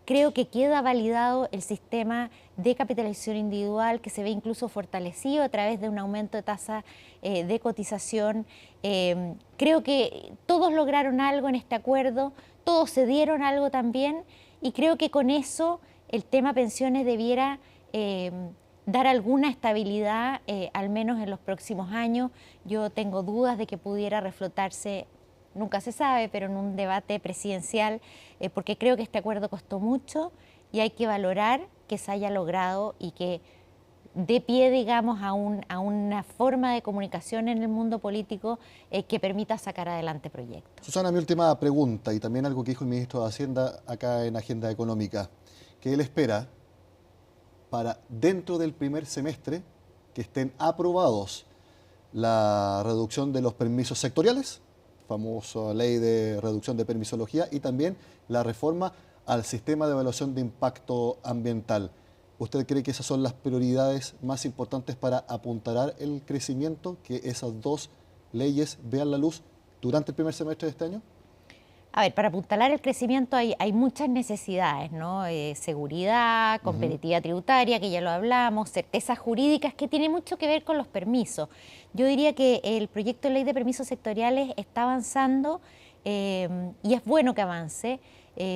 Creo que queda validado el sistema de capitalización individual, que se ve incluso fortalecido a través de un aumento de tasa de cotización. Creo que todos lograron algo en este acuerdo, todos cedieron algo también, y creo que con eso el tema pensiones debiera dar alguna estabilidad, al menos en los próximos años. Yo tengo dudas de que pudiera reflotarse, nunca se sabe, pero en un debate presidencial, porque creo que este acuerdo costó mucho y hay que valorar que se haya logrado y que dé pie, digamos, a una forma de comunicación en el mundo político que permita sacar adelante proyectos. Susana, mi última pregunta, y también algo que dijo el ministro de Hacienda acá en Agenda Económica, que él espera para dentro del primer semestre que estén aprobados la reducción de los permisos sectoriales, famosa ley de reducción de permisología, y también la reforma al sistema de evaluación de impacto ambiental. ¿Usted cree que esas son las prioridades más importantes para apuntalar el crecimiento, que esas dos leyes vean la luz durante el primer semestre de este año? A ver, para apuntalar el crecimiento hay muchas necesidades, ¿no? Seguridad, competitividad tributaria, que ya lo hablamos, certezas jurídicas, que tiene mucho que ver con los permisos. Yo diría que el proyecto de ley de permisos sectoriales está avanzando y es bueno que avance.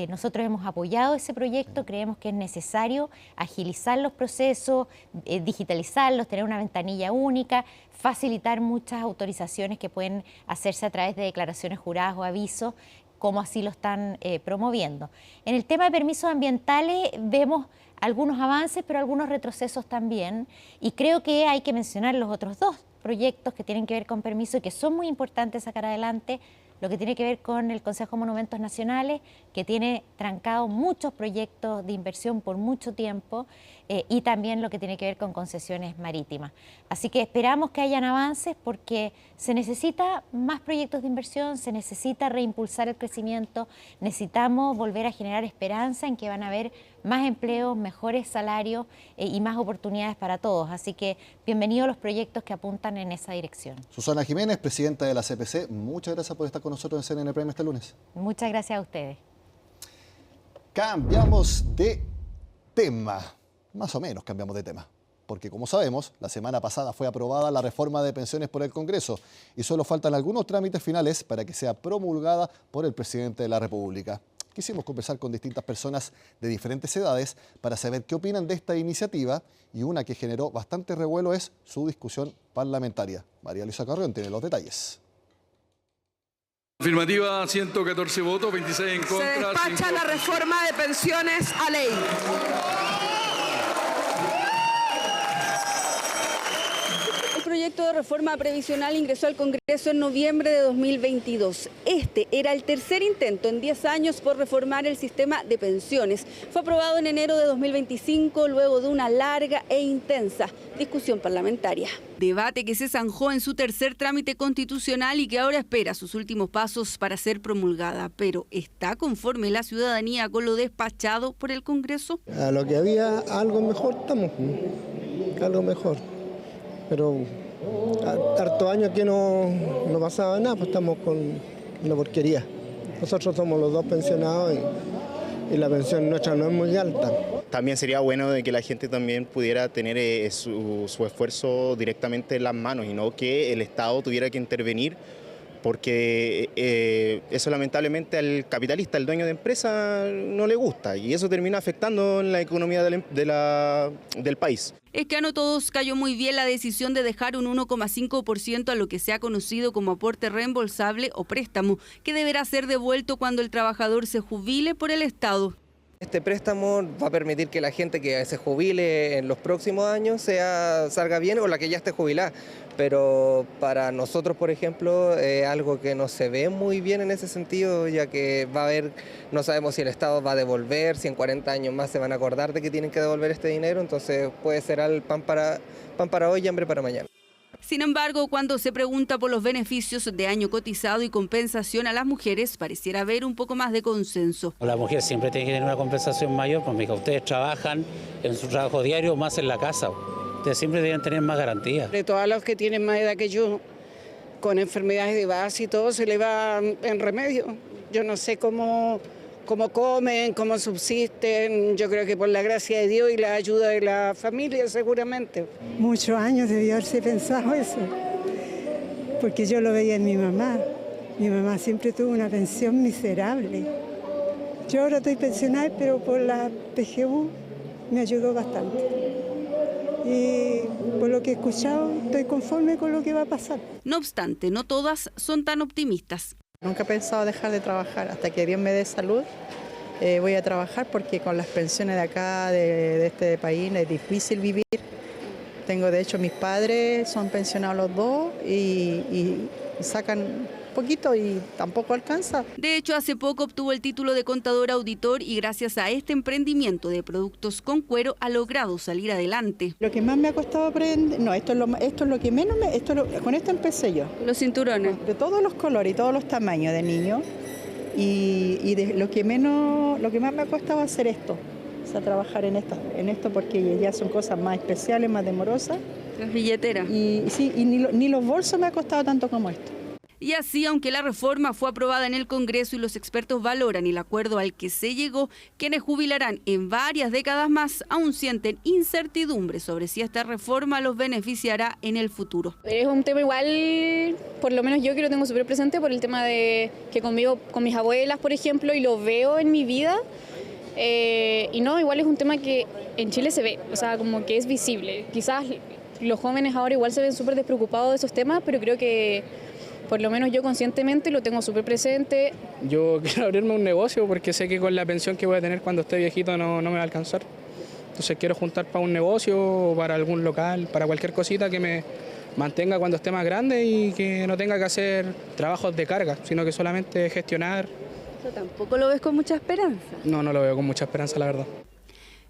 Nosotros hemos apoyado ese proyecto, creemos que es necesario agilizar los procesos, digitalizarlos, tener una ventanilla única, facilitar muchas autorizaciones que pueden hacerse a través de declaraciones juradas o avisos, como así lo están promoviendo. En el tema de permisos ambientales vemos algunos avances, pero algunos retrocesos también, y creo que hay que mencionar los otros dos proyectos que tienen que ver con permiso y que son muy importantes sacar adelante. Lo que tiene que ver con el Consejo de Monumentos Nacionales, que tiene trancado muchos proyectos de inversión por mucho tiempo, y también lo que tiene que ver con concesiones marítimas. Así que esperamos que hayan avances porque se necesita más proyectos de inversión, se necesita reimpulsar el crecimiento, necesitamos volver a generar esperanza en que van a haber más empleos, mejores salarios y más oportunidades para todos. Así que bienvenidos los proyectos que apuntan en esa dirección. Susana Jiménez, presidenta de la CPC, muchas gracias por estar con nosotros en CNN Prime este lunes. Muchas gracias a ustedes. Cambiamos de tema, más o menos cambiamos de tema, porque como sabemos, la semana pasada fue aprobada la reforma de pensiones por el Congreso y solo faltan algunos trámites finales para que sea promulgada por el presidente de la República. quisimos conversar con distintas personas de diferentes edades para saber qué opinan de esta iniciativa, y una que generó bastante revuelo es su discusión parlamentaria. María Luisa Carrión tiene los detalles. Afirmativa, 114 votos, 26 en contra. Se despacha la reforma de pensiones a ley. El proyecto de reforma previsional ingresó al Congreso en noviembre de 2022. Este era el tercer intento en 10 años por reformar el sistema de pensiones. Fue aprobado en enero de 2025 luego de una larga e intensa discusión parlamentaria. Debate que se zanjó en su tercer trámite constitucional y que ahora espera sus últimos pasos para ser promulgada. Pero ¿está conforme la ciudadanía con lo despachado por el Congreso? A lo que había, algo mejor estamos, algo mejor. Pero harto años que no pasaba nada, pues estamos con una porquería. Nosotros somos los dos pensionados y la pensión nuestra no es muy alta. También sería bueno de que la gente también pudiera tener su esfuerzo directamente en las manos y no que el Estado tuviera que intervenir, porque eso lamentablemente al capitalista, al dueño de empresa, no le gusta y eso termina afectando en la economía del país. Es que a no todos cayó muy bien la decisión de dejar un 1,5% a lo que se ha conocido como aporte reembolsable o préstamo, que deberá ser devuelto cuando el trabajador se jubile por el Estado. Este préstamo va a permitir que la gente que se jubile en los próximos años salga bien, o la que ya esté jubilada. Pero para nosotros, por ejemplo, es algo que no se ve muy bien en ese sentido, ya que no sabemos si el Estado va a devolver, si en 40 años más se van a acordar de que tienen que devolver este dinero, entonces puede ser el pan para hoy y hambre para mañana. Sin embargo, cuando se pregunta por los beneficios de año cotizado y compensación a las mujeres, pareciera haber un poco más de consenso. La mujer siempre tiene que tener una compensación mayor, porque ustedes trabajan en su trabajo diario más en la casa. Ustedes siempre deben tener más garantías. De todos los que tienen más edad que yo, con enfermedades de base y todo, se le va en remedio. Yo no sé cómo comen, cómo subsisten, yo creo que por la gracia de Dios y la ayuda de la familia seguramente. Muchos años debió haberse pensado eso, porque yo lo veía en mi mamá. Mi mamá siempre tuvo una pensión miserable. Yo ahora estoy pensionada, pero por la PGU me ayudó bastante. Y por lo que he escuchado, estoy conforme con lo que va a pasar. No obstante, no todas son tan optimistas. Nunca he pensado dejar de trabajar. Hasta que Dios me dé salud, voy a trabajar, porque con las pensiones de acá, de este país, es difícil vivir. Tengo, de hecho, mis padres son pensionados los dos y sacan poquito y tampoco alcanza. De hecho, hace poco obtuvo el título de contador auditor y gracias a este emprendimiento de productos con cuero ha logrado salir adelante. Lo que más me ha costado aprender, esto es lo que menos con esto empecé yo. Los cinturones. De todos los colores y todos los tamaños de niños, y de lo que más me ha costado hacer esto, o sea, trabajar en esto porque ya son cosas más especiales, más demorosas. Las billeteras. Y ni los bolsos me ha costado tanto como esto. Y así, aunque la reforma fue aprobada en el Congreso y los expertos valoran el acuerdo al que se llegó, quienes jubilarán en varias décadas más aún sienten incertidumbre sobre si esta reforma los beneficiará en el futuro. Es un tema igual, por lo menos yo que lo tengo súper presente por el tema de que conmigo, con mis abuelas, por ejemplo, y lo veo en mi vida. Y no, igual es un tema que en Chile se ve, o sea, como que es visible. Quizás los jóvenes ahora igual se ven súper despreocupados de esos temas, pero creo que por lo menos yo conscientemente lo tengo súper presente. Yo quiero abrirme un negocio porque sé que con la pensión que voy a tener cuando esté viejito no me va a alcanzar. Entonces quiero juntar para un negocio o para algún local, para cualquier cosita que me mantenga cuando esté más grande y que no tenga que hacer trabajos de carga, sino que solamente gestionar. ¿Eso tampoco lo ves con mucha esperanza? No lo veo con mucha esperanza, la verdad.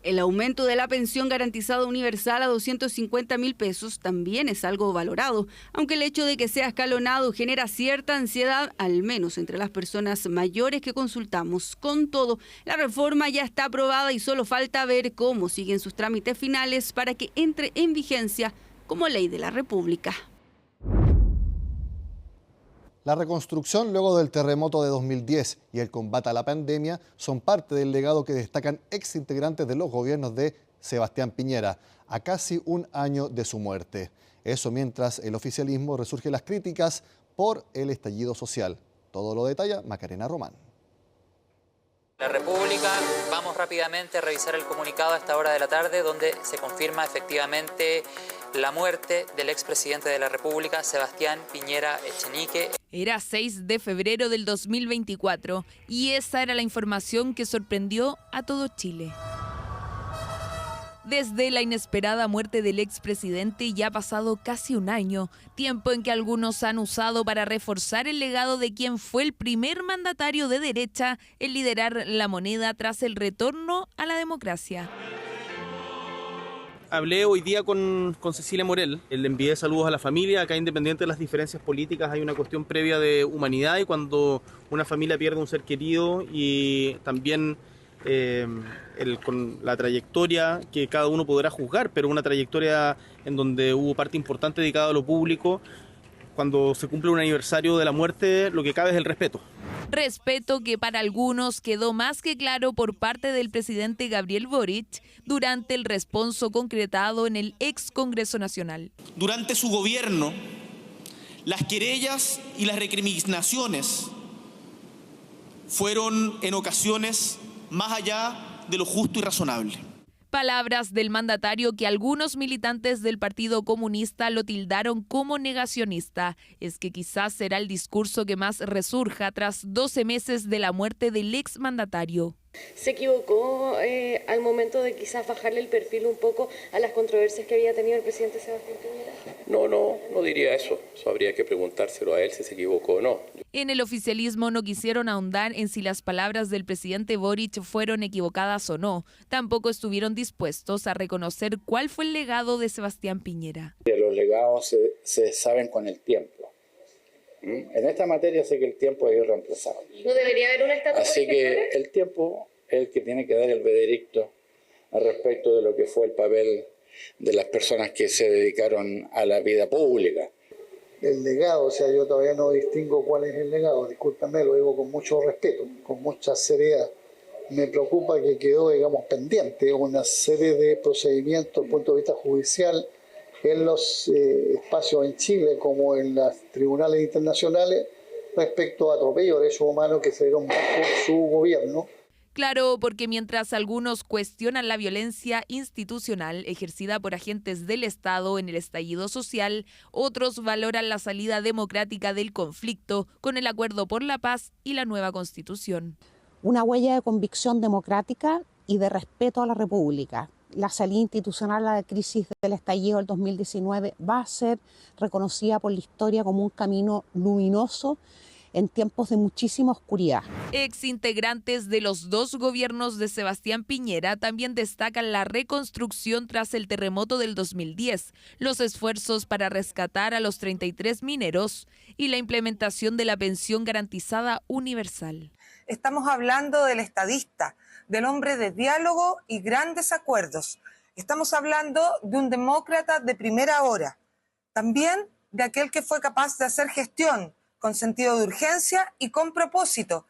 El aumento de la pensión garantizada universal a 250.000 pesos también es algo valorado, aunque el hecho de que sea escalonado genera cierta ansiedad, al menos entre las personas mayores que consultamos. Con todo, la reforma ya está aprobada y solo falta ver cómo siguen sus trámites finales para que entre en vigencia como ley de la República. La reconstrucción luego del terremoto de 2010 y el combate a la pandemia son parte del legado que destacan exintegrantes de los gobiernos de Sebastián Piñera, a casi un año de su muerte. Eso mientras el oficialismo resurge las críticas por el estallido social. Todo lo detalla Macarena Román. La República, vamos rápidamente a revisar el comunicado a esta hora de la tarde, donde se confirma efectivamente la muerte del expresidente de la República, Sebastián Piñera Echenique. Era 6 de febrero del 2024 y esa era la información que sorprendió a todo Chile. Desde la inesperada muerte del expresidente ya ha pasado casi un año, tiempo en que algunos han usado para reforzar el legado de quien fue el primer mandatario de derecha en liderar la moneda tras el retorno a la democracia. Hablé hoy día con Cecilia Morel, le envié saludos a la familia. Acá, independiente de las diferencias políticas, hay una cuestión previa de humanidad, y cuando una familia pierde un ser querido y también con la trayectoria que cada uno podrá juzgar, pero una trayectoria en donde hubo parte importante dedicada a lo público, cuando se cumple un aniversario de la muerte, lo que cabe es el respeto. Respeto que para algunos quedó más que claro por parte del presidente Gabriel Boric durante el responso concretado en el ex Congreso Nacional. Durante su gobierno, las querellas y las recriminaciones fueron en ocasiones más allá de lo justo y razonable. Palabras del mandatario que algunos militantes del Partido Comunista lo tildaron como negacionista. Es que quizás será el discurso que más resurja tras 12 meses de la muerte del exmandatario. ¿Se equivocó al momento de quizás bajarle el perfil un poco a las controversias que había tenido el presidente Sebastián Piñera? No diría eso. Eso habría que preguntárselo a él si se equivocó o no. En el oficialismo no quisieron ahondar en si las palabras del presidente Boric fueron equivocadas o no. Tampoco estuvieron dispuestos a reconocer cuál fue el legado de Sebastián Piñera. Los legados se saben con el tiempo. En esta materia sé que el tiempo es irreemplazable. ¿No debería haber una estatua? Así que el tiempo es el que tiene que dar el veredicto al respecto de lo que fue el papel de las personas que se dedicaron a la vida pública. El legado, yo todavía no distingo cuál es el legado, discúlpame, lo digo con mucho respeto, con mucha seriedad. Me preocupa que quedó, pendiente una serie de procedimientos desde el punto de vista judicial en los espacios en Chile como en los tribunales internacionales respecto a atropellos de derechos humanos que se dieron bajo su gobierno. Claro, porque mientras algunos cuestionan la violencia institucional ejercida por agentes del Estado en el estallido social, otros valoran la salida democrática del conflicto con el acuerdo por la paz y la nueva Constitución. Una huella de convicción democrática y de respeto a la República. La salida institucional a la crisis del estallido del 2019 va a ser reconocida por la historia como un camino luminoso en tiempos de muchísima oscuridad. Exintegrantes de los dos gobiernos de Sebastián Piñera también destacan la reconstrucción tras el terremoto del 2010, los esfuerzos para rescatar a los 33 mineros y la implementación de la pensión garantizada universal. Estamos hablando del estadista, del hombre de diálogo y grandes acuerdos. Estamos hablando de un demócrata de primera hora, también de aquel que fue capaz de hacer gestión con sentido de urgencia y con propósito.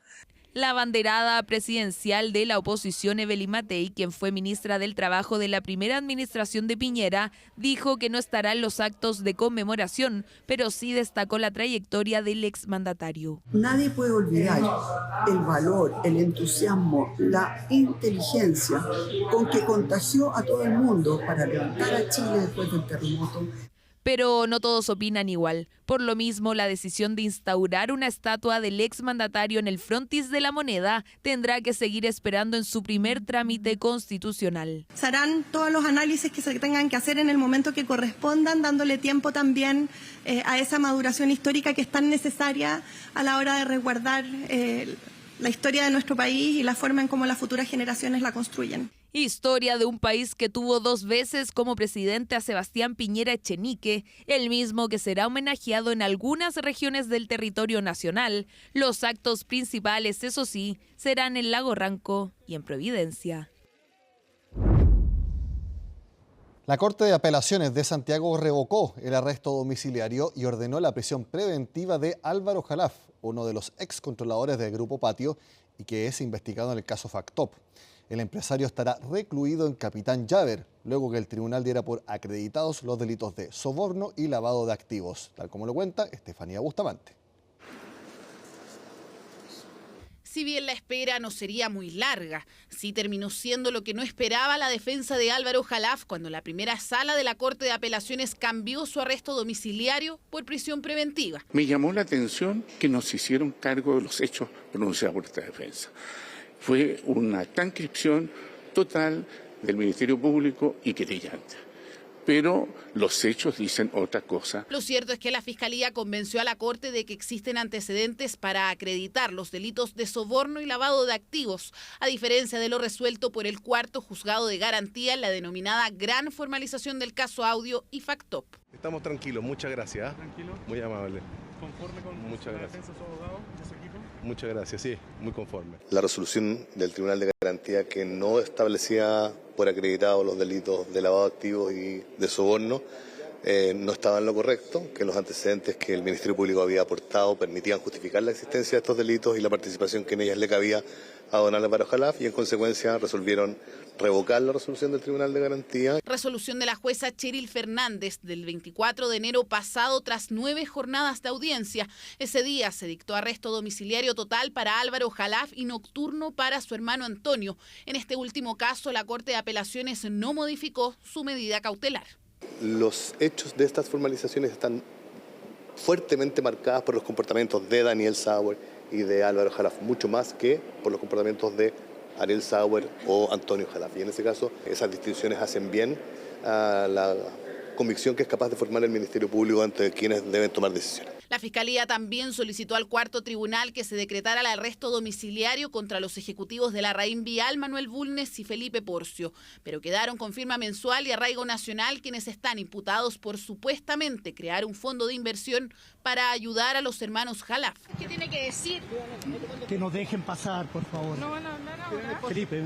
La abanderada presidencial de la oposición, Evelyn Matei, quien fue ministra del Trabajo de la primera administración de Piñera, dijo que no estará en los actos de conmemoración, pero sí destacó la trayectoria del exmandatario. Nadie puede olvidar el valor, el entusiasmo, la inteligencia con que contagió a todo el mundo para levantar a Chile después del terremoto. Pero no todos opinan igual. Por lo mismo, la decisión de instaurar una estatua del exmandatario en el frontis de la moneda tendrá que seguir esperando en su primer trámite constitucional. Se harán todos los análisis que se tengan que hacer en el momento que correspondan, dándole tiempo también a esa maduración histórica que es tan necesaria a la hora de resguardar la historia de nuestro país y la forma en cómo las futuras generaciones la construyen. Historia de un país que tuvo 2 veces como presidente a Sebastián Piñera Echenique, el mismo que será homenajeado en algunas regiones del territorio nacional. Los actos principales, eso sí, serán en Lago Ranco y en Providencia. La Corte de Apelaciones de Santiago revocó el arresto domiciliario y ordenó la prisión preventiva de Álvaro Jalaf, uno de los excontroladores del Grupo Patio y que es investigado en el caso Factop. El empresario estará recluido en Capitán Llaver, luego que el tribunal diera por acreditados los delitos de soborno y lavado de activos, tal como lo cuenta Estefanía Bustamante. Si bien la espera no sería muy larga, sí terminó siendo lo que no esperaba la defensa de Álvaro Jalaf cuando la primera sala de la Corte de Apelaciones cambió su arresto domiciliario por prisión preventiva. Me llamó la atención que nos hicieron cargo de los hechos pronunciados por esta defensa. Fue una transcripción total del Ministerio Público y querellante. Pero los hechos dicen otra cosa. Lo cierto es que la Fiscalía convenció a la Corte de que existen antecedentes para acreditar los delitos de soborno y lavado de activos, a diferencia de lo resuelto por el cuarto juzgado de garantía en la denominada gran formalización del caso Audio y Factop. Estamos tranquilos, muchas gracias. ¿Tranquilo? Muy amable. ¿Conforme con muchas la gracias. defensa de su abogado, de su equipo? Muchas gracias, sí, muy conforme. La resolución del Tribunal de Garantía que no establecía por acreditado los delitos de lavado de activos y de soborno no estaba en lo correcto, que los antecedentes que el Ministerio Público había aportado permitían justificar la existencia de estos delitos y la participación que en ellas le cabía a don Álvaro Jalaf, y en consecuencia resolvieron revocar la resolución del Tribunal de Garantía. Resolución de la jueza Cheryl Fernández del 24 de enero pasado tras 9 jornadas de audiencia. Ese día se dictó arresto domiciliario total para Álvaro Jalaf y nocturno para su hermano Antonio. En este último caso, la Corte de Apelaciones no modificó su medida cautelar. Los hechos de estas formalizaciones están fuertemente marcadas por los comportamientos de Daniel Sauer y de Álvaro Jalaf, mucho más que por los comportamientos de Ariel Sauer o Antonio Jalaf. Y en ese caso, esas distinciones hacen bien a la convicción que es capaz de formar el Ministerio Público ante quienes deben tomar decisiones. La Fiscalía también solicitó al cuarto tribunal que se decretara el arresto domiciliario contra los ejecutivos de Larraín Vial, Manuel Bulnes y Felipe Porcio, pero quedaron con firma mensual y arraigo nacional quienes están imputados por supuestamente crear un fondo de inversión para ayudar a los hermanos Jalaf. ¿Qué tiene que decir? Que nos dejen pasar, por favor. No van a hablar ahora. Felipe.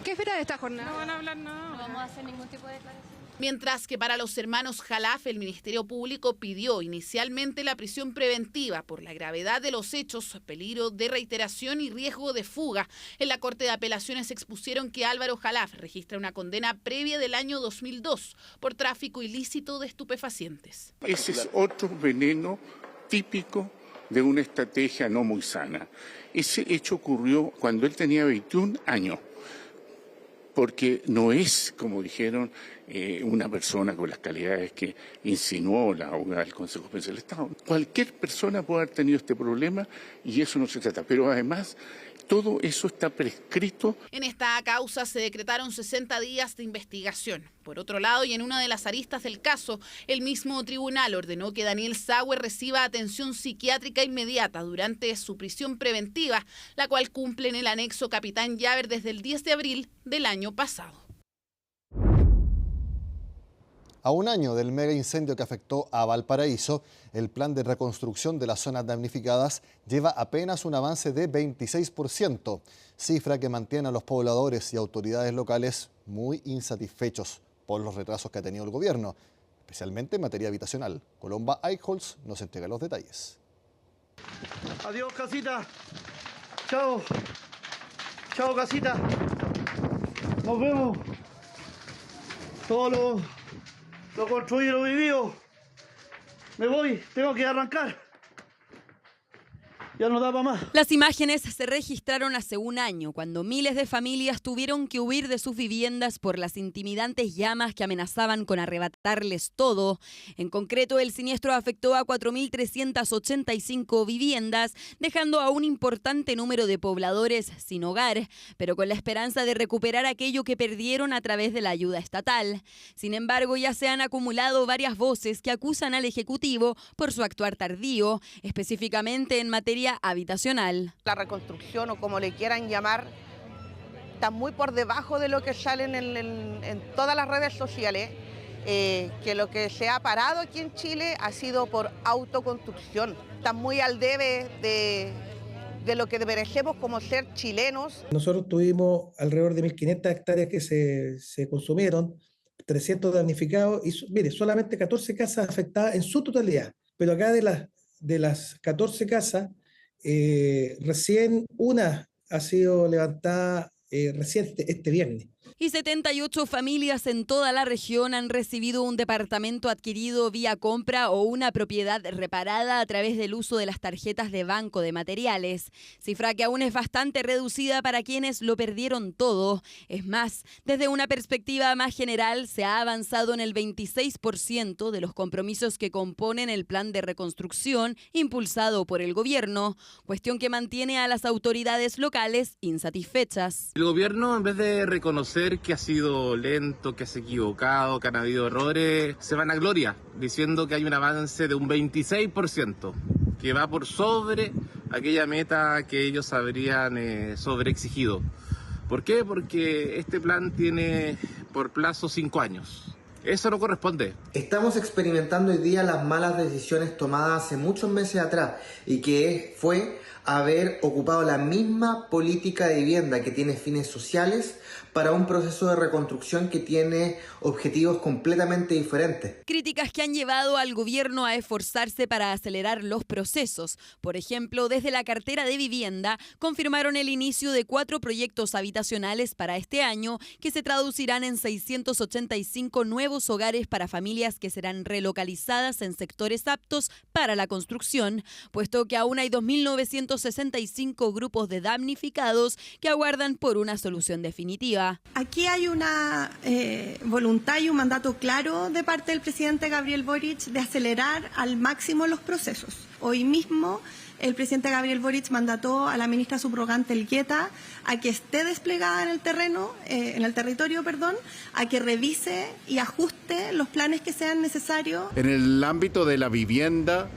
¿Qué espera de esta jornada? No van a hablar nada. No vamos a hacer ningún tipo de declaración. Mientras que para los hermanos Jalaf, el Ministerio Público pidió inicialmente la prisión preventiva por la gravedad de los hechos, peligro de reiteración y riesgo de fuga. En la Corte de Apelaciones expusieron que Álvaro Jalaf registra una condena previa del año 2002 por tráfico ilícito de estupefacientes. Ese es otro veneno típico de una estrategia no muy sana. Ese hecho ocurrió cuando él tenía 21 años. Porque no es, como dijeron, una persona con las calidades que insinuó la abogada del Consejo Superior del Estado. Cualquier persona puede haber tenido este problema y eso no se trata. Pero además, todo eso está prescrito. En esta causa se decretaron 60 días de investigación. Por otro lado, y en una de las aristas del caso, el mismo tribunal ordenó que Daniel Sauer reciba atención psiquiátrica inmediata durante su prisión preventiva, la cual cumple en el anexo Capitán Llaver desde el 10 de abril del año pasado. A un año del mega incendio que afectó a Valparaíso, el plan de reconstrucción de las zonas damnificadas lleva apenas un avance de 26%, cifra que mantiene a los pobladores y autoridades locales muy insatisfechos por los retrasos que ha tenido el gobierno, especialmente en materia habitacional. Colomba Eichholz nos entrega los detalles. Adiós, casita. Chao. Chao, casita. Nos vemos. Todo lo construido, lo vivido. Me voy, tengo que arrancar. Ya no da para más. Las imágenes se registraron hace un año, cuando miles de familias tuvieron que huir de sus viviendas por las intimidantes llamas que amenazaban con arrebatarles todo. En concreto, el siniestro afectó a 4.385 viviendas, dejando a un importante número de pobladores sin hogar, pero con la esperanza de recuperar aquello que perdieron a través de la ayuda estatal. Sin embargo, ya se han acumulado varias voces que acusan al Ejecutivo por su actuar tardío, específicamente en materia habitacional. La reconstrucción, o como le quieran llamar, está muy por debajo de lo que salen en todas las redes sociales, que lo que se ha parado aquí en Chile ha sido por autoconstrucción. Está muy al debe de lo que merecemos como ser chilenos. Nosotros tuvimos alrededor de 1.500 hectáreas que se consumieron, 300 damnificados y mire, solamente 14 casas afectadas en su totalidad. Pero acá de las 14 casas, recién una ha sido levantada recién este viernes. Y 78 familias en toda la región han recibido un departamento adquirido vía compra o una propiedad reparada a través del uso de las tarjetas de Banco de Materiales, cifra que aún es bastante reducida para quienes lo perdieron todo. Es más, desde una perspectiva más general, se ha avanzado en el 26% de los compromisos que componen el plan de reconstrucción impulsado por el gobierno, cuestión que mantiene a las autoridades locales insatisfechas. El gobierno, en vez de reconocer que ha sido lento, que se ha equivocado, que han habido errores, se van a gloria diciendo que hay un avance de un 26%, que va por sobre aquella meta que ellos habrían sobreexigido. ¿Por qué? Porque este plan tiene por plazo 5 años. Eso no corresponde. Estamos experimentando hoy día las malas decisiones tomadas hace muchos meses atrás y que fue haber ocupado la misma política de vivienda que tiene fines sociales para un proceso de reconstrucción que tiene objetivos completamente diferentes. Críticas que han llevado al gobierno a esforzarse para acelerar los procesos. Por ejemplo, desde la cartera de vivienda confirmaron el inicio de 4 proyectos habitacionales para este año que se traducirán en 685 nuevos hogares para familias que serán relocalizadas en sectores aptos para la construcción, puesto que aún hay 2.965 grupos de damnificados que aguardan por una solución definitiva. Aquí hay una voluntad y un mandato claro de parte del presidente Gabriel Boric de acelerar al máximo los procesos. Hoy mismo el presidente Gabriel Boric mandató a la ministra subrogante Elgueta a que esté desplegada en el territorio, a que revise y ajuste los planes que sean necesarios. En el ámbito de la vivienda,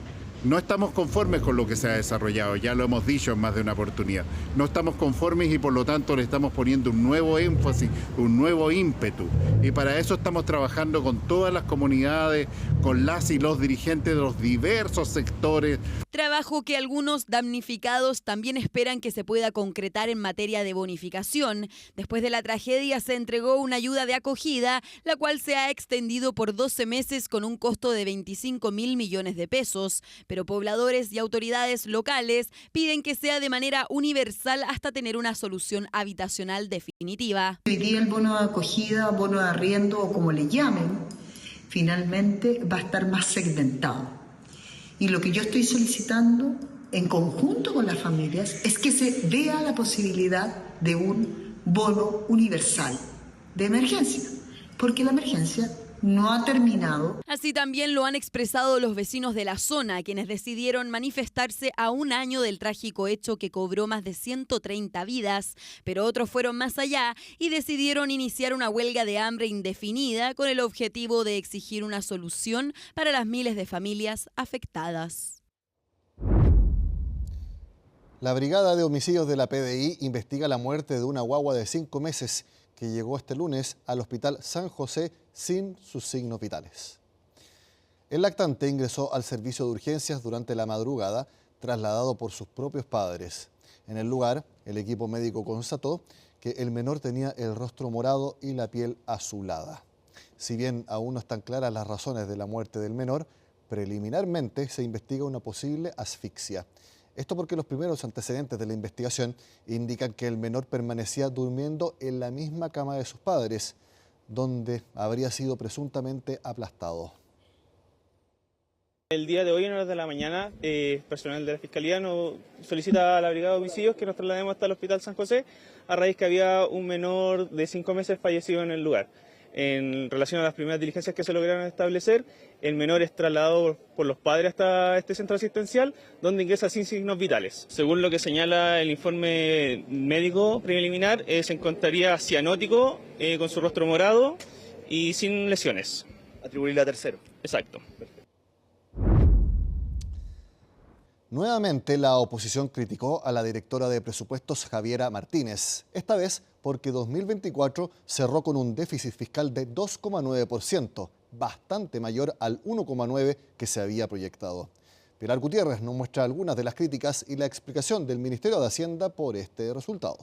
no estamos conformes con lo que se ha desarrollado, ya lo hemos dicho en más de una oportunidad. No estamos conformes y por lo tanto le estamos poniendo un nuevo énfasis, un nuevo ímpetu. Y para eso estamos trabajando con todas las comunidades, con las y los dirigentes de los diversos sectores. Trabajo que algunos damnificados también esperan que se pueda concretar en materia de bonificación. Después de la tragedia se entregó una ayuda de acogida, la cual se ha extendido por 12 meses con un costo de 25.000 millones de pesos. Pero pobladores y autoridades locales piden que sea de manera universal hasta tener una solución habitacional definitiva. Hoy día el bono de acogida, bono de arriendo o como le llamen, finalmente va a estar más segmentado. Y lo que yo estoy solicitando en conjunto con las familias es que se vea la posibilidad de un bono universal de emergencia, porque la emergencia no ha terminado. Así también lo han expresado los vecinos de la zona, quienes decidieron manifestarse a un año del trágico hecho que cobró más de 130 vidas, pero otros fueron más allá y decidieron iniciar una huelga de hambre indefinida con el objetivo de exigir una solución para las miles de familias afectadas. La Brigada de Homicidios de la PDI investiga la muerte de una guagua de 5 meses que llegó este lunes al Hospital San José sin sus signos vitales. El lactante ingresó al servicio de urgencias durante la madrugada, trasladado por sus propios padres. En el lugar, el equipo médico constató que el menor tenía el rostro morado y la piel azulada. Si bien aún no están claras las razones de la muerte del menor, preliminarmente se investiga una posible asfixia. Esto porque los primeros antecedentes de la investigación indican que el menor permanecía durmiendo en la misma cama de sus padres, donde habría sido presuntamente aplastado. El día de hoy, en horas de la mañana, personal de la Fiscalía nos solicita a la Brigada de Homicidios que nos traslademos hasta el Hospital San José a raíz que había un menor de 5 meses fallecido en el lugar. En relación a las primeras diligencias que se lograron establecer, el menor es trasladado por los padres hasta este centro asistencial, donde ingresa sin signos vitales. Según lo que señala el informe médico preliminar, se encontraría cianótico, con su rostro morado y sin lesiones. Atribuible a tercero. Exacto. Nuevamente la oposición criticó a la directora de presupuestos Javiera Martínez, esta vez porque 2024 cerró con un déficit fiscal de 2,9%, bastante mayor al 1,9% que se había proyectado. Pilar Gutiérrez nos muestra algunas de las críticas y la explicación del Ministerio de Hacienda por este resultado.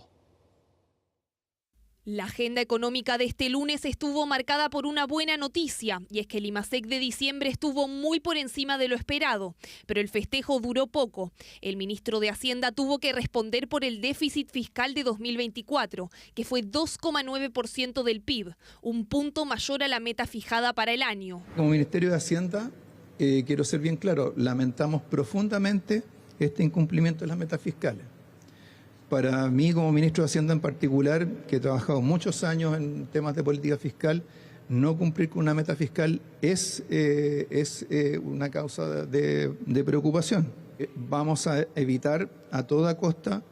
La agenda económica de este lunes estuvo marcada por una buena noticia, y es que el IMASEC de diciembre estuvo muy por encima de lo esperado, pero el festejo duró poco. El ministro de Hacienda tuvo que responder por el déficit fiscal de 2024, que fue 2,9% del PIB, un punto mayor a la meta fijada para el año. Como Ministerio de Hacienda, quiero ser bien claro, lamentamos profundamente este incumplimiento de las metas fiscales. Para mí, como ministro de Hacienda en particular, que he trabajado muchos años en temas de política fiscal, no cumplir con una meta fiscal es una causa de preocupación. Vamos a evitar a toda costa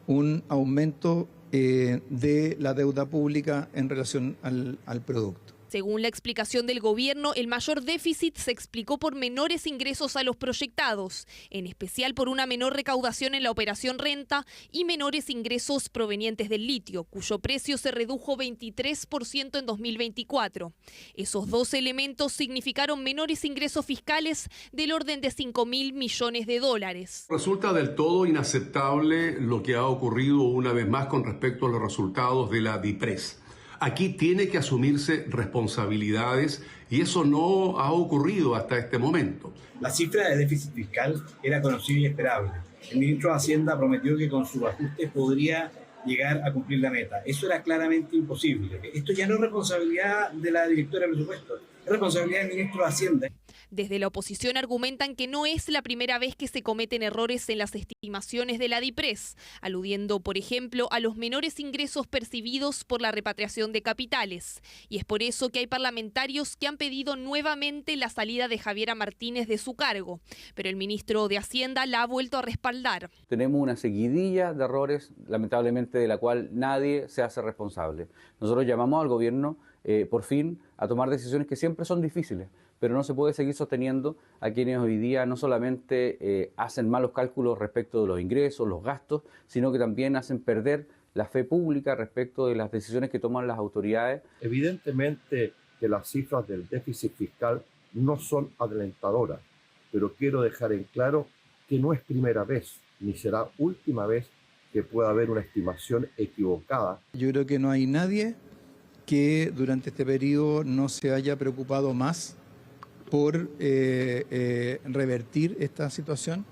un aumento de la deuda pública en relación al producto. Según la explicación del gobierno, el mayor déficit se explicó por menores ingresos a los proyectados, en especial por una menor recaudación en la operación renta y menores ingresos provenientes del litio, cuyo precio se redujo 23% en 2024. Esos dos elementos significaron menores ingresos fiscales del orden de $5.000 millones. Resulta del todo inaceptable lo que ha ocurrido una vez más con respecto a los resultados de la DIPRES. Aquí tiene que asumirse responsabilidades y eso no ha ocurrido hasta este momento. La cifra de déficit fiscal era conocida y esperable. El ministro de Hacienda prometió que con su ajuste podría llegar a cumplir la meta. Eso era claramente imposible. Esto ya no es responsabilidad de la directora de presupuestos, es responsabilidad del ministro de Hacienda. Desde la oposición argumentan que no es la primera vez que se cometen errores en las estimaciones de la DIPRES, aludiendo, por ejemplo, a los menores ingresos percibidos por la repatriación de capitales. Y es por eso que hay parlamentarios que han pedido nuevamente la salida de Javiera Martínez de su cargo, pero el ministro de Hacienda la ha vuelto a respaldar. Tenemos una seguidilla de errores, lamentablemente, de la cual nadie se hace responsable. Nosotros llamamos al gobierno, por fin, a tomar decisiones que siempre son difíciles, pero no se puede seguir sosteniendo a quienes hoy día no solamente hacen malos cálculos respecto de los ingresos, los gastos, sino que también hacen perder la fe pública respecto de las decisiones que toman las autoridades. Evidentemente que las cifras del déficit fiscal no son alentadoras, pero quiero dejar en claro que no es primera vez, ni será última vez que pueda haber una estimación equivocada. Yo creo que no hay nadie que durante este periodo no se haya preocupado más por revertir esta situación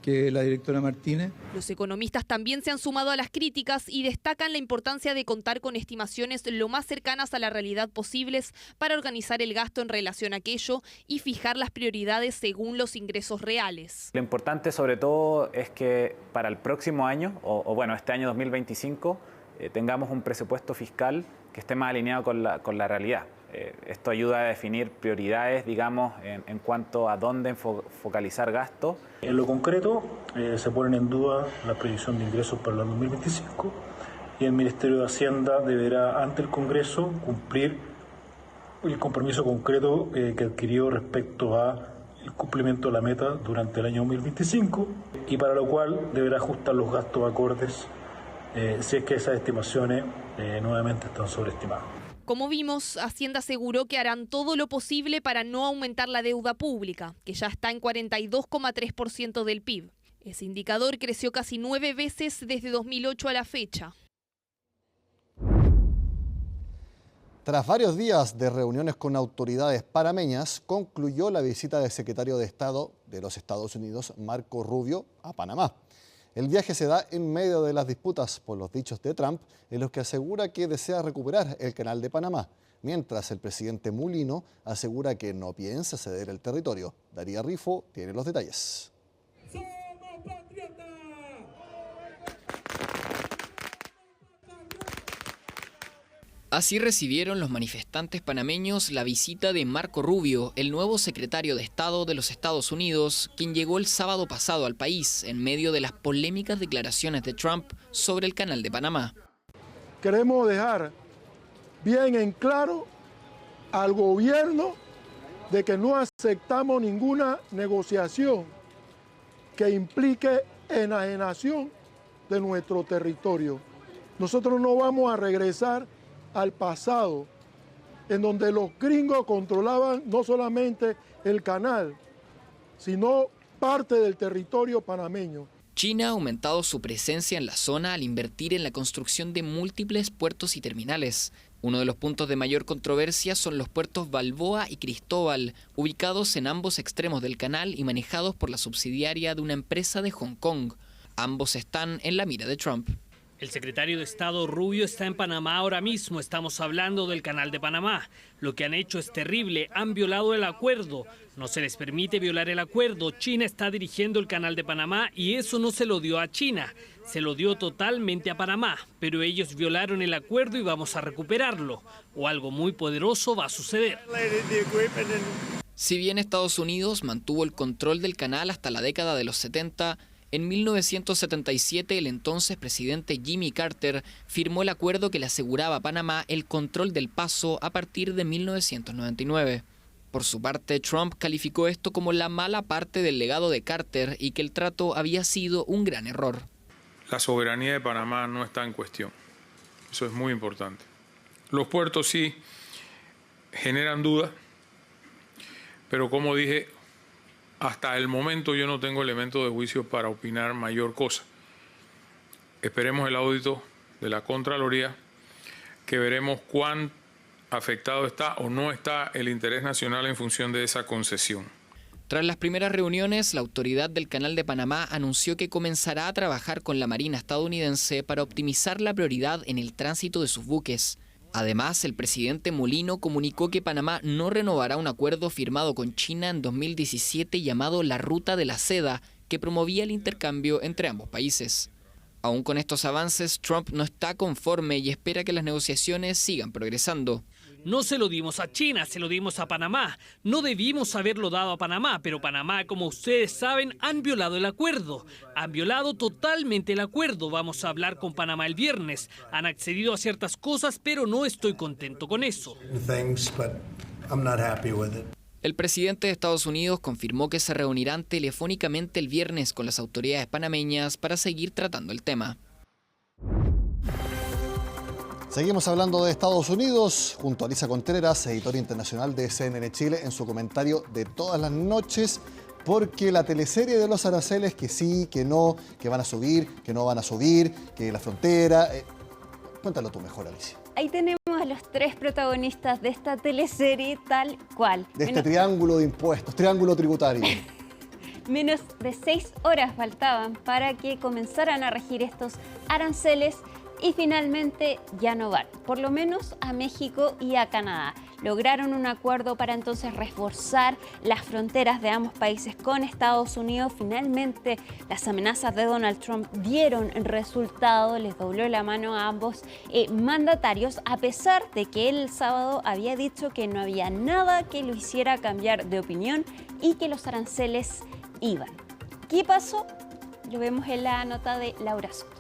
que la directora Martínez. Los economistas también se han sumado a las críticas y destacan la importancia de contar con estimaciones lo más cercanas a la realidad posibles para organizar el gasto en relación a aquello y fijar las prioridades según los ingresos reales. Lo importante sobre todo es que para el próximo año, o bueno, este año 2025, tengamos un presupuesto fiscal que esté más alineado con la realidad. Esto ayuda a definir prioridades, digamos, en cuanto a dónde focalizar gastos. En lo concreto, se ponen en duda la proyección de ingresos para el 2025 y el Ministerio de Hacienda deberá, ante el Congreso, cumplir el compromiso concreto que adquirió respecto a el cumplimiento de la meta durante el año 2025 y para lo cual deberá ajustar los gastos acordes si es que esas estimaciones nuevamente están sobreestimadas. Como vimos, Hacienda aseguró que harán todo lo posible para no aumentar la deuda pública, que ya está en 42,3% del PIB. Ese indicador creció casi 9 veces desde 2008 a la fecha. Tras varios días de reuniones con autoridades panameñas, concluyó la visita del secretario de Estado de los Estados Unidos, Marco Rubio, a Panamá. El viaje se da en medio de las disputas por los dichos de Trump, en los que asegura que desea recuperar el Canal de Panamá, mientras el presidente Mulino asegura que no piensa ceder el territorio. Daría Rifo tiene los detalles. Así recibieron los manifestantes panameños la visita de Marco Rubio, el nuevo secretario de Estado de los Estados Unidos, quien llegó el sábado pasado al país en medio de las polémicas declaraciones de Trump sobre el Canal de Panamá. Queremos dejar bien en claro al gobierno de que no aceptamos ninguna negociación que implique enajenación de nuestro territorio. Nosotros no vamos a regresar al pasado, en donde los gringos controlaban no solamente el canal, sino parte del territorio panameño. China ha aumentado su presencia en la zona al invertir en la construcción de múltiples puertos y terminales. Uno de los puntos de mayor controversia son los puertos Balboa y Cristóbal, ubicados en ambos extremos del canal y manejados por la subsidiaria de una empresa de Hong Kong. Ambos están en la mira de Trump. El secretario de Estado Rubio está en Panamá ahora mismo. Estamos hablando del Canal de Panamá. Lo que han hecho es terrible. Han violado el acuerdo. No se les permite violar el acuerdo. China está dirigiendo el Canal de Panamá y eso no se lo dio a China. Se lo dio totalmente a Panamá. Pero ellos violaron el acuerdo y vamos a recuperarlo. O algo muy poderoso va a suceder. Si bien Estados Unidos mantuvo el control del canal hasta la década de los 70, en 1977 el entonces presidente Jimmy Carter firmó el acuerdo que le aseguraba a Panamá el control del paso a partir de 1999. Por su parte, Trump calificó esto como la mala parte del legado de Carter y que el trato había sido un gran error. La soberanía de Panamá no está en cuestión. Eso es muy importante. Los puertos sí generan dudas, pero como dije, hasta el momento yo no tengo elementos de juicio para opinar mayor cosa. Esperemos el audito de la Contraloría, que veremos cuán afectado está o no está el interés nacional en función de esa concesión. Tras las primeras reuniones, la autoridad del Canal de Panamá anunció que comenzará a trabajar con la Marina estadounidense para optimizar la prioridad en el tránsito de sus buques. Además, el presidente Molino comunicó que Panamá no renovará un acuerdo firmado con China en 2017 llamado la Ruta de la Seda, que promovía el intercambio entre ambos países. Aún con estos avances, Trump no está conforme y espera que las negociaciones sigan progresando. No se lo dimos a China, se lo dimos a Panamá. No debimos haberlo dado a Panamá, pero Panamá, como ustedes saben, han violado el acuerdo. Han violado totalmente el acuerdo. Vamos a hablar con Panamá el viernes. Han accedido a ciertas cosas, pero no estoy contento con eso. El presidente de Estados Unidos confirmó que se reunirán telefónicamente el viernes con las autoridades panameñas para seguir tratando el tema. Seguimos hablando de Estados Unidos junto a Lisa Contreras, editora internacional de CNN Chile, en su comentario de todas las noches, porque la teleserie de los aranceles, que sí, que no, que van a subir, que no van a subir, que la frontera... Cuéntalo tú mejor, Alicia. Ahí tenemos a los tres protagonistas de esta teleserie tal cual. De este triángulo de impuestos, triángulo tributario. Menos de 6 horas faltaban para que comenzaran a regir estos aranceles. Y finalmente ya no van, por lo menos a México y a Canadá. Lograron un acuerdo para entonces reforzar las fronteras de ambos países con Estados Unidos. Finalmente las amenazas de Donald Trump dieron resultado, les dobló la mano a ambos mandatarios, a pesar de que él el sábado había dicho que no había nada que lo hiciera cambiar de opinión y que los aranceles iban. ¿Qué pasó? Lo vemos en la nota de Laura Soto.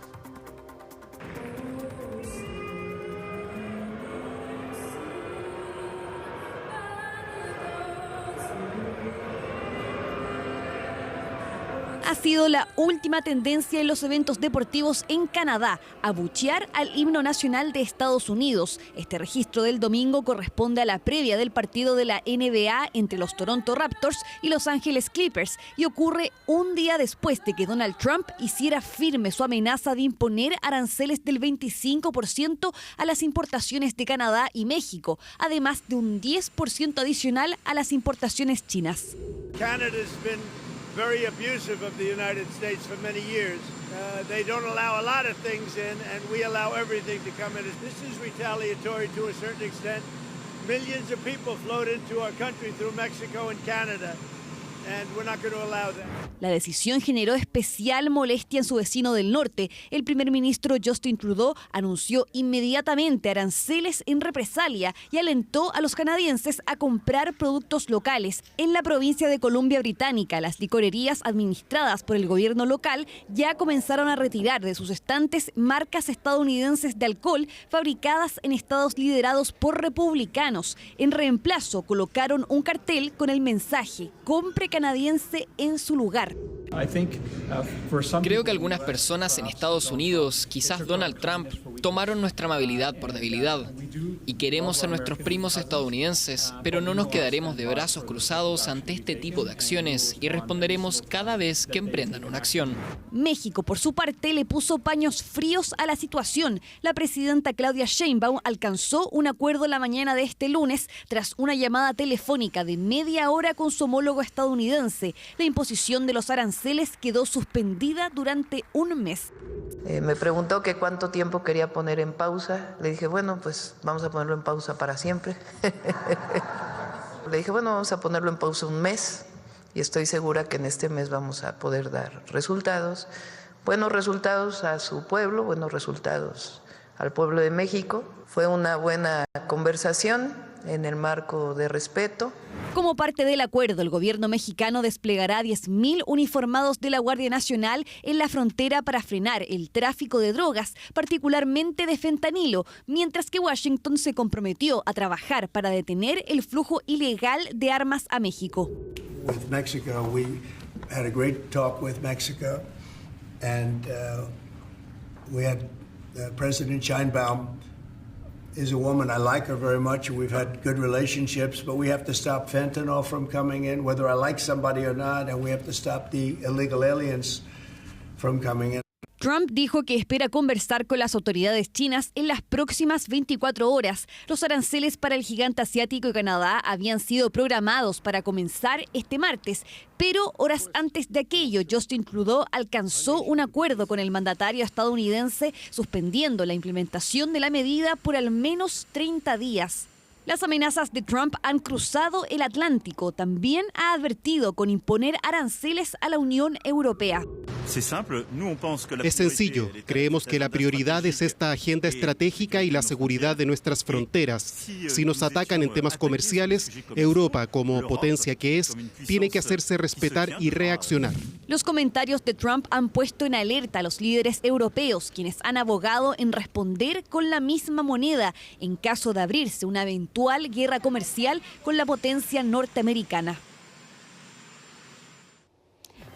Ha sido la última tendencia en los eventos deportivos en Canadá, abuchear al himno nacional de Estados Unidos. Este registro del domingo corresponde a la previa del partido de la NBA entre los Toronto Raptors y Los Ángeles Clippers y ocurre un día después de que Donald Trump hiciera firme su amenaza de imponer aranceles del 25% a las importaciones de Canadá y México, además de un 10% adicional a las importaciones chinas. Very abusive of the United States for many years. They don't allow a lot of things in, and we allow everything to come in. This is retaliatory to a certain extent. Millions of people flowed into our country through Mexico and Canada. And we're not going to allow that. La decisión generó especial molestia en su vecino del norte. El primer ministro Justin Trudeau anunció inmediatamente aranceles en represalia y alentó a los canadienses a comprar productos locales. En la provincia de Columbia Británica, las licorerías administradas por el gobierno local ya comenzaron a retirar de sus estantes marcas estadounidenses de alcohol fabricadas en estados liderados por republicanos. En reemplazo, colocaron un cartel con el mensaje: compre canadiense en su lugar. Creo que algunas personas en Estados Unidos, quizás Donald Trump, tomaron nuestra amabilidad por debilidad. Y queremos a nuestros primos estadounidenses, pero no nos quedaremos de brazos cruzados ante este tipo de acciones y responderemos cada vez que emprendan una acción. México, por su parte, le puso paños fríos a la situación. La presidenta Claudia Sheinbaum alcanzó un acuerdo la mañana de este lunes tras una llamada telefónica de media hora con su homólogo estadounidense. La imposición de los aranceles quedó suspendida durante un mes. Me preguntó que cuánto tiempo quería poner en pausa. Le dije, bueno, pues vamos a ponerlo en pausa para siempre. Le dije, bueno, vamos a ponerlo en pausa un mes y estoy segura que en este mes vamos a poder dar resultados. Buenos resultados a su pueblo, buenos resultados al pueblo de México. Fue una buena conversación en el marco de respeto. Como parte del acuerdo, el gobierno mexicano desplegará 10.000 uniformados de la Guardia Nacional en la frontera para frenar el tráfico de drogas, particularmente de fentanilo, mientras que Washington se comprometió a trabajar para detener el flujo ilegal de armas a México. With Mexico, we had a great talk with Mexico, and we had President Sheinbaum is a woman. I like her very much. We've had good relationships, but we have to stop fentanyl from coming in, whether I like somebody or not, and we have to stop the illegal aliens from coming in. Trump dijo que espera conversar con las autoridades chinas en las próximas 24 horas. Los aranceles para el gigante asiático y Canadá habían sido programados para comenzar este martes, pero horas antes de aquello, Justin Trudeau alcanzó un acuerdo con el mandatario estadounidense suspendiendo la implementación de la medida por al menos 30 días. Las amenazas de Trump han cruzado el Atlántico. También ha advertido con imponer aranceles a la Unión Europea. Es sencillo. Creemos que la prioridad es esta agenda estratégica y la seguridad de nuestras fronteras. Si nos atacan en temas comerciales, Europa, como potencia que es, tiene que hacerse respetar y reaccionar. Los comentarios de Trump han puesto en alerta a los líderes europeos, quienes han abogado en responder con la misma moneda en caso de abrirse una eventual guerra comercial con la potencia norteamericana.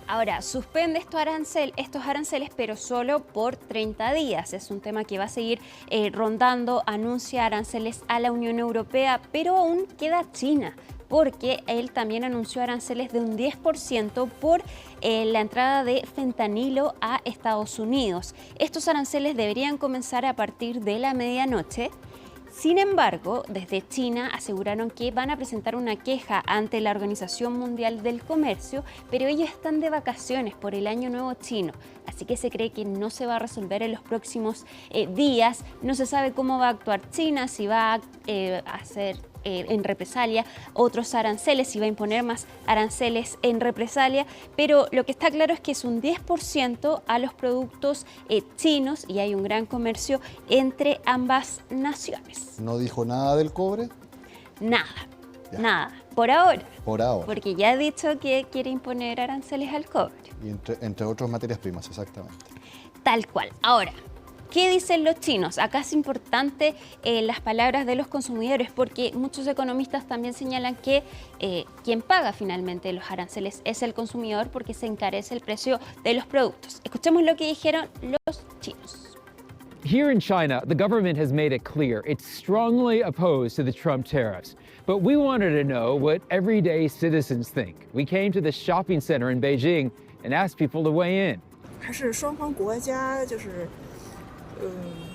Ahora, suspende estos aranceles, pero solo por 30 días. Es un tema que va a seguir rondando. Anuncia aranceles a la Unión Europea, pero aún queda China, porque él también anunció aranceles de un 10% por la entrada de fentanilo a Estados Unidos. Estos aranceles deberían comenzar a partir de la medianoche. Sin embargo, desde China aseguraron que van a presentar una queja ante la Organización Mundial del Comercio, pero ellos están de vacaciones por el Año Nuevo Chino, así que se cree que no se va a resolver en los próximos días. No se sabe cómo va a actuar China, si va a hacer en represalia otros aranceles, si va a imponer más aranceles en represalia, pero lo que está claro es que es un 10% a los productos chinos y hay un gran comercio entre ambas naciones. ¿No dijo nada del cobre? Nada, por ahora. Por ahora. Porque ya ha dicho que quiere imponer aranceles al cobre. Y entre otras materias primas, exactamente. Tal cual. Ahora, ¿qué dicen los chinos? Acá es importante las palabras de los consumidores, porque muchos economistas también señalan que quien paga finalmente los aranceles es el consumidor, porque se encarece el precio de los productos. Escuchemos lo que dijeron los chinos. Here in China, the government has made it clear it's strongly opposed to the Trump tariffs. But we wanted to know what everyday citizens think. We came to the shopping center in Beijing and asked people to weigh in. 还是双方国家就是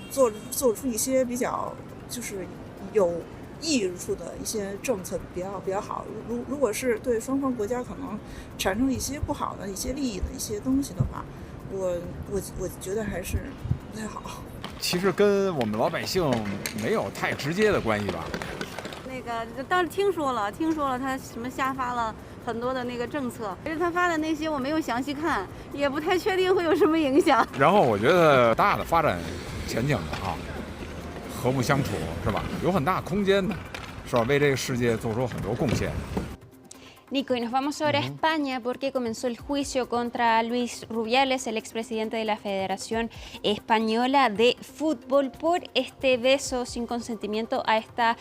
做出一些比较就是有益处的一些政策比较好。如果是对双方国家可能产生一些不好的一些利益的一些东西的话，我觉得还是不太好。其实跟我们老百姓没有太直接的关系吧。那个当时听说了他什么下发了很多的那个政策，其实他发的那些我没有详细看，也不太确定会有什么影响。然后我觉得大的发展前景的啊，和睦相处是吧？有很大空间的，是吧？为这个世界做出很多贡献。Nico, y nos vamos ahora a España porque comenzó el juicio contra Luis Rubiales, el expresidente de la Federación Española de Fútbol, por este beso sin consentimiento a esta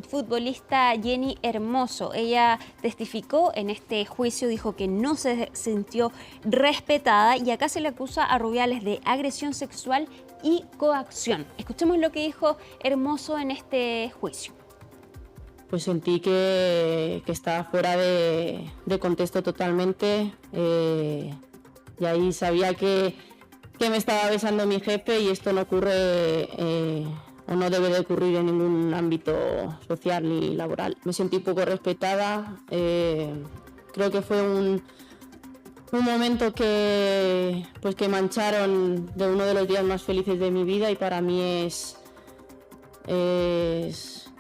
futbolista Jenny Hermoso. Ella testificó en este juicio, dijo que no se sintió respetada y acá se le acusa a Rubiales de agresión sexual y coacción. Escuchemos lo que dijo Hermoso en este juicio. Pues sentí que estaba fuera de contexto totalmente, y ahí sabía que me estaba besando mi jefe y esto no ocurre o no debe de ocurrir en ningún ámbito social ni laboral. Me sentí poco respetada, creo que fue un momento que mancharon de uno de los días más felices de mi vida, y para mí es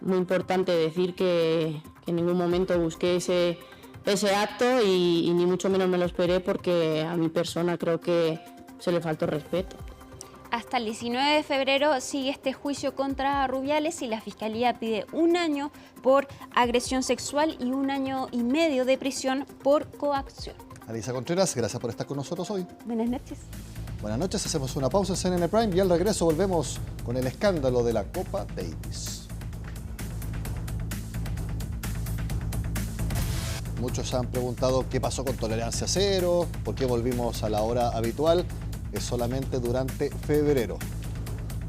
muy importante decir que en ningún momento busqué ese acto y ni mucho menos me lo esperé, porque a mi persona creo que se le faltó respeto. Hasta el 19 de febrero sigue este juicio contra Rubiales y la Fiscalía pide 1 año por agresión sexual y 1 año y medio de prisión por coacción. Alisa Contreras, gracias por estar con nosotros hoy. Buenas noches. Buenas noches, hacemos una pausa en CNN Prime y al regreso volvemos con el escándalo de la Copa Davis. Muchos han preguntado qué pasó con Tolerancia Cero, por qué volvimos a la hora habitual. Es solamente durante febrero.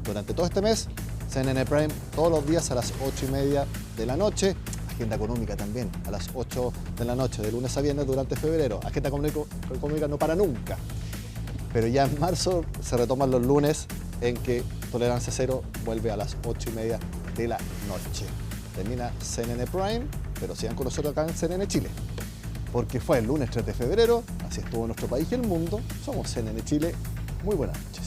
Durante todo este mes, CNN Prime todos los días a las 8:30 de la noche. Agenda Económica también a las 8 de la noche, de lunes a viernes durante febrero. Agenda Económica no para nunca. Pero ya en marzo se retoman los lunes en que Tolerancia Cero vuelve a las 8:30 de la noche. Termina CNN Prime, pero sigan con nosotros acá en CNN Chile. Porque fue el lunes 3 de febrero, así estuvo nuestro país y el mundo. Somos CNN Chile. Muy buenas noches.